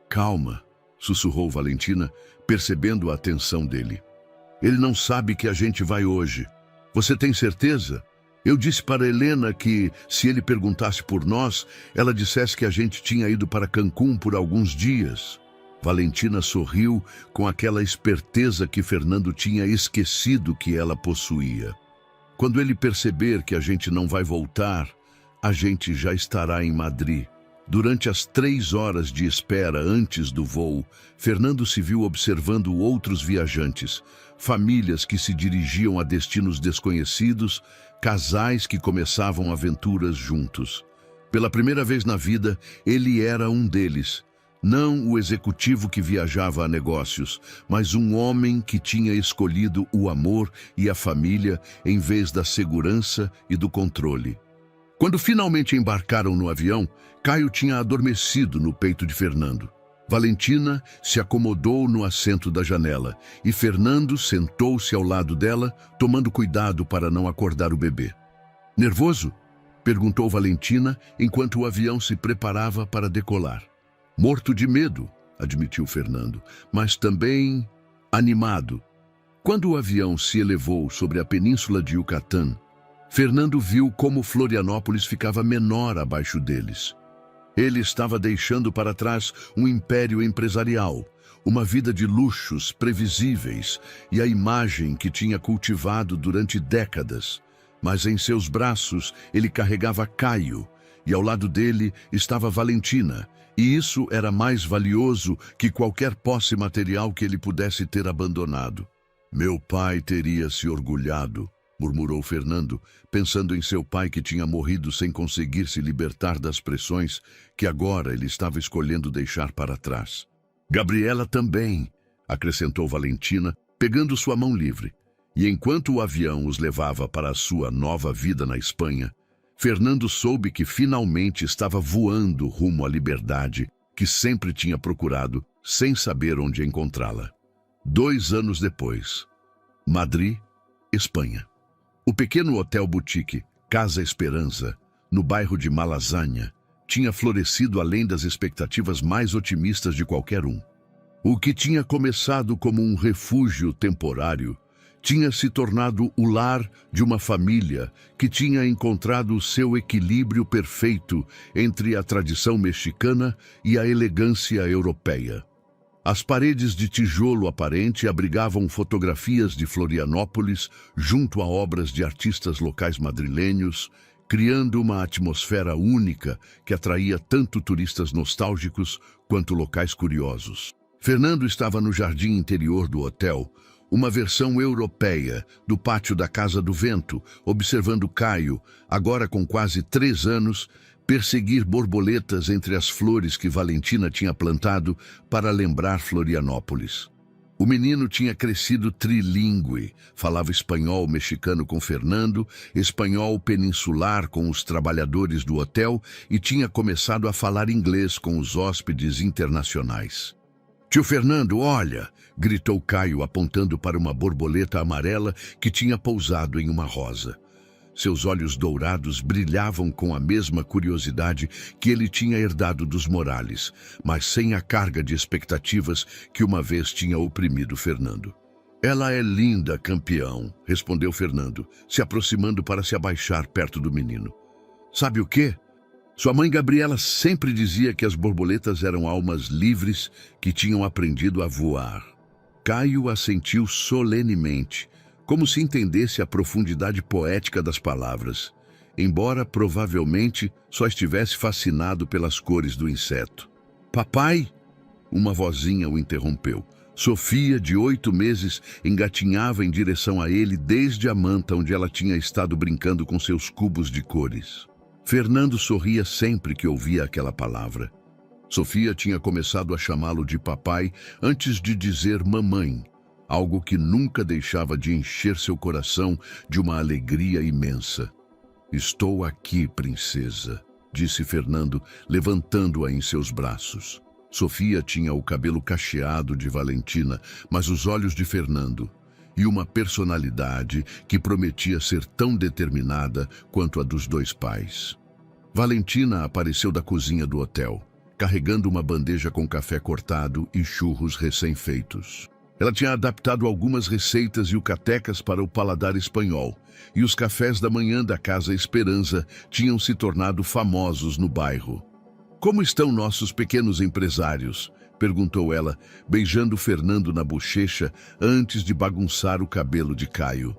Calma, sussurrou Valentina, percebendo a atenção dele. Ele não sabe que a gente vai hoje. Você tem certeza? Eu disse para Helena que, se ele perguntasse por nós, ela dissesse que a gente tinha ido para Cancún por alguns dias. Valentina sorriu com aquela esperteza que Fernando tinha esquecido que ela possuía. Quando ele perceber que a gente não vai voltar, a gente já estará em Madrid. Durante as 3 horas de espera antes do voo, Fernando se viu observando outros viajantes, famílias que se dirigiam a destinos desconhecidos, casais que começavam aventuras juntos. Pela primeira vez na vida, ele era um deles. Não o executivo que viajava a negócios, mas um homem que tinha escolhido o amor e a família em vez da segurança e do controle. Quando finalmente embarcaram no avião, Caio tinha adormecido no peito de Fernando. Valentina se acomodou no assento da janela e Fernando sentou-se ao lado dela, tomando cuidado para não acordar o bebê. Nervoso? Perguntou Valentina enquanto o avião se preparava para decolar. Morto de medo, admitiu Fernando, mas também animado. Quando o avião se elevou sobre a península de Yucatán, Fernando viu como Florianópolis ficava menor abaixo deles. Ele estava deixando para trás um império empresarial, uma vida de luxos previsíveis e a imagem que tinha cultivado durante décadas. Mas em seus braços ele carregava Caio e ao lado dele estava Valentina, e isso era mais valioso que qualquer posse material que ele pudesse ter abandonado. Meu pai teria se orgulhado, murmurou Fernando, pensando em seu pai que tinha morrido sem conseguir se libertar das pressões que agora ele estava escolhendo deixar para trás. Gabriela também, acrescentou Valentina, pegando sua mão livre. E enquanto o avião os levava para a sua nova vida na Espanha, Fernando soube que finalmente estava voando rumo à liberdade que sempre tinha procurado, sem saber onde encontrá-la. 2 anos depois, Madrid, Espanha. O pequeno hotel boutique Casa Esperança, no bairro de Malasaña, tinha florescido além das expectativas mais otimistas de qualquer um. O que tinha começado como um refúgio temporário tinha se tornado o lar de uma família que tinha encontrado o seu equilíbrio perfeito entre a tradição mexicana e a elegância europeia. As paredes de tijolo aparente abrigavam fotografias de Florianópolis junto a obras de artistas locais madrilenhos, criando uma atmosfera única que atraía tanto turistas nostálgicos quanto locais curiosos. Fernando estava no jardim interior do hotel, uma versão europeia do pátio da Casa do Vento, observando Caio, agora com quase 3 anos, perseguir borboletas entre as flores que Valentina tinha plantado para lembrar Florianópolis. O menino tinha crescido trilíngue, falava espanhol mexicano com Fernando, espanhol peninsular com os trabalhadores do hotel e tinha começado a falar inglês com os hóspedes internacionais. Tio Fernando, olha! Gritou Caio apontando para uma borboleta amarela que tinha pousado em uma rosa. Seus olhos dourados brilhavam com a mesma curiosidade que ele tinha herdado dos Morales, mas sem a carga de expectativas que uma vez tinha oprimido Fernando. Ela é linda, campeão, respondeu Fernando, se aproximando para se abaixar perto do menino. Sabe o quê? Sua mãe Gabriela sempre dizia que as borboletas eram almas livres que tinham aprendido a voar. Caio assentiu solenemente, como se entendesse a profundidade poética das palavras, embora provavelmente só estivesse fascinado pelas cores do inseto. Papai? Uma vozinha o interrompeu. Sofia, de 8 meses, engatinhava em direção a ele desde a manta onde ela tinha estado brincando com seus cubos de cores. Fernando sorria sempre que ouvia aquela palavra. Sofia tinha começado a chamá-lo de papai antes de dizer mamãe, algo que nunca deixava de encher seu coração de uma alegria imensa. Estou aqui, princesa, disse Fernando, levantando-a em seus braços. Sofia tinha o cabelo cacheado de Valentina, mas os olhos de Fernando, e uma personalidade que prometia ser tão determinada quanto a dos dois pais. Valentina apareceu da cozinha do hotel, carregando uma bandeja com café cortado e churros recém-feitos. Ela tinha adaptado algumas receitas yucatecas para o paladar espanhol, e os cafés da manhã da Casa Esperança tinham se tornado famosos no bairro. "Como estão nossos pequenos empresários?", perguntou ela, beijando Fernando na bochecha antes de bagunçar o cabelo de Caio.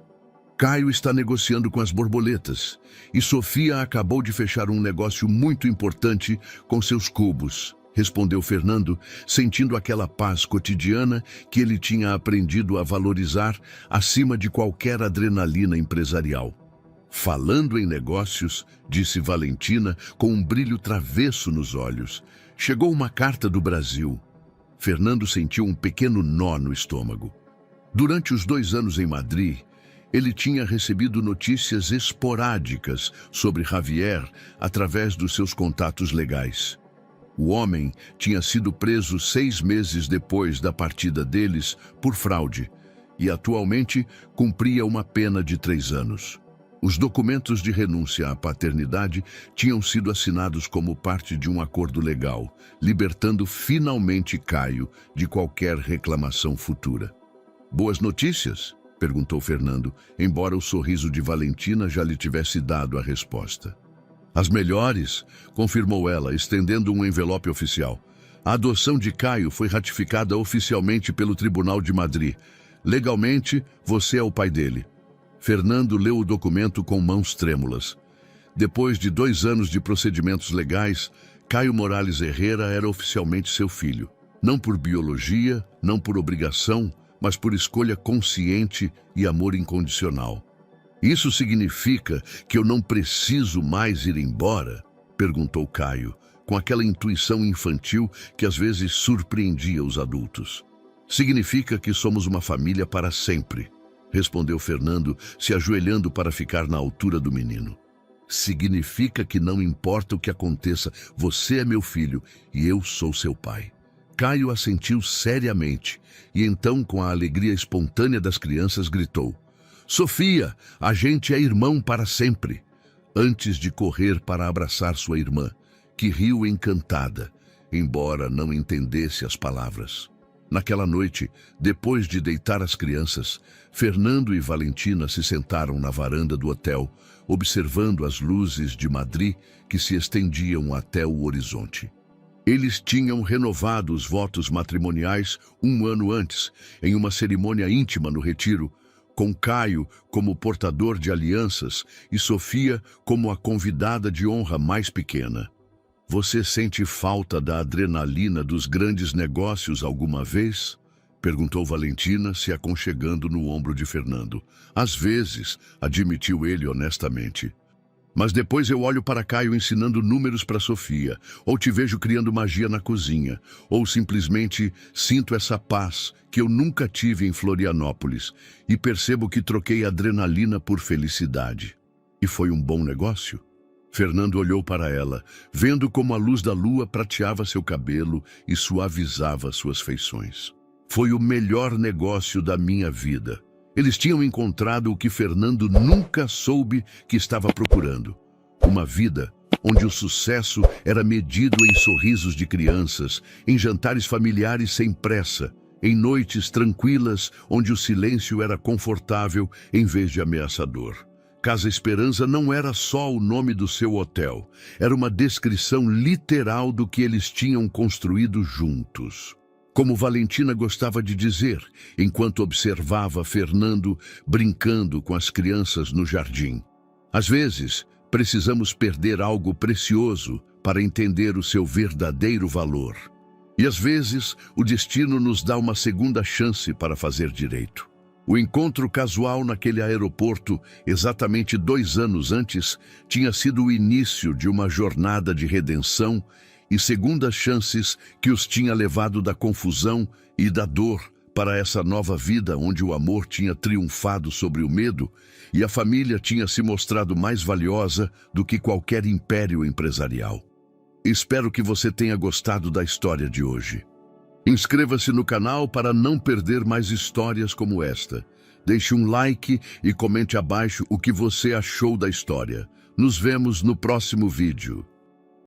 "Caio está negociando com as borboletas, e Sofia acabou de fechar um negócio muito importante com seus cubos", respondeu Fernando, sentindo aquela paz cotidiana que ele tinha aprendido a valorizar acima de qualquer adrenalina empresarial. "Falando em negócios", disse Valentina com um brilho travesso nos olhos, "chegou uma carta do Brasil." Fernando sentiu um pequeno nó no estômago. Durante os 2 anos em Madrid, ele tinha recebido notícias esporádicas sobre Javier através dos seus contatos legais. O homem tinha sido preso 6 meses depois da partida deles por fraude e atualmente cumpria uma pena de 3 anos. Os documentos de renúncia à paternidade tinham sido assinados como parte de um acordo legal, libertando finalmente Caio de qualquer reclamação futura. "Boas notícias?", perguntou Fernando, embora o sorriso de Valentina já lhe tivesse dado a resposta. "As melhores", confirmou ela, estendendo um envelope oficial. "A adoção de Caio foi ratificada oficialmente pelo Tribunal de Madrid. Legalmente, você é o pai dele." Fernando leu o documento com mãos trêmulas. Depois de 2 anos de procedimentos legais, Caio Morales Herrera era oficialmente seu filho. Não por biologia, não por obrigação, mas por escolha consciente e amor incondicional. "Isso significa que eu não preciso mais ir embora?", perguntou Caio, com aquela intuição infantil que às vezes surpreendia os adultos. "Significa que somos uma família para sempre", respondeu Fernando, se ajoelhando para ficar na altura do menino. "Significa que não importa o que aconteça, você é meu filho e eu sou seu pai." Caio assentiu seriamente e então, com a alegria espontânea das crianças, gritou: "Sofia, a gente é irmão para sempre!", antes de correr para abraçar sua irmã, que riu encantada, embora não entendesse as palavras. Naquela noite, depois de deitar as crianças, Fernando e Valentina se sentaram na varanda do hotel, observando as luzes de Madrid que se estendiam até o horizonte. Eles tinham renovado os votos matrimoniais 1 ano antes, em uma cerimônia íntima no Retiro, com Caio como portador de alianças e Sofia como a convidada de honra mais pequena. "Você sente falta da adrenalina dos grandes negócios alguma vez?", perguntou Valentina, se aconchegando no ombro de Fernando. "Às vezes", admitiu ele honestamente. "Mas depois eu olho para Caio ensinando números para Sofia, ou te vejo criando magia na cozinha, ou simplesmente sinto essa paz que eu nunca tive em Florianópolis e percebo que troquei adrenalina por felicidade. E foi um bom negócio?" Fernando olhou para ela, vendo como a luz da lua prateava seu cabelo e suavizava suas feições. "Foi o melhor negócio da minha vida." Eles tinham encontrado o que Fernando nunca soube que estava procurando. Uma vida onde o sucesso era medido em sorrisos de crianças, em jantares familiares sem pressa, em noites tranquilas onde o silêncio era confortável em vez de ameaçador. Casa Esperança não era só o nome do seu hotel, era uma descrição literal do que eles tinham construído juntos. Como Valentina gostava de dizer, enquanto observava Fernando brincando com as crianças no jardim: "Às vezes, precisamos perder algo precioso para entender o seu verdadeiro valor. E às vezes, o destino nos dá uma segunda chance para fazer direito." O encontro casual naquele aeroporto, exatamente 2 anos antes, tinha sido o início de uma jornada de redenção e segundas chances que os tinha levado da confusão e da dor para essa nova vida onde o amor tinha triunfado sobre o medo e a família tinha se mostrado mais valiosa do que qualquer império empresarial. Espero que você tenha gostado da história de hoje. Inscreva-se no canal para não perder mais histórias como esta. Deixe um like e comente abaixo o que você achou da história. Nos vemos no próximo vídeo.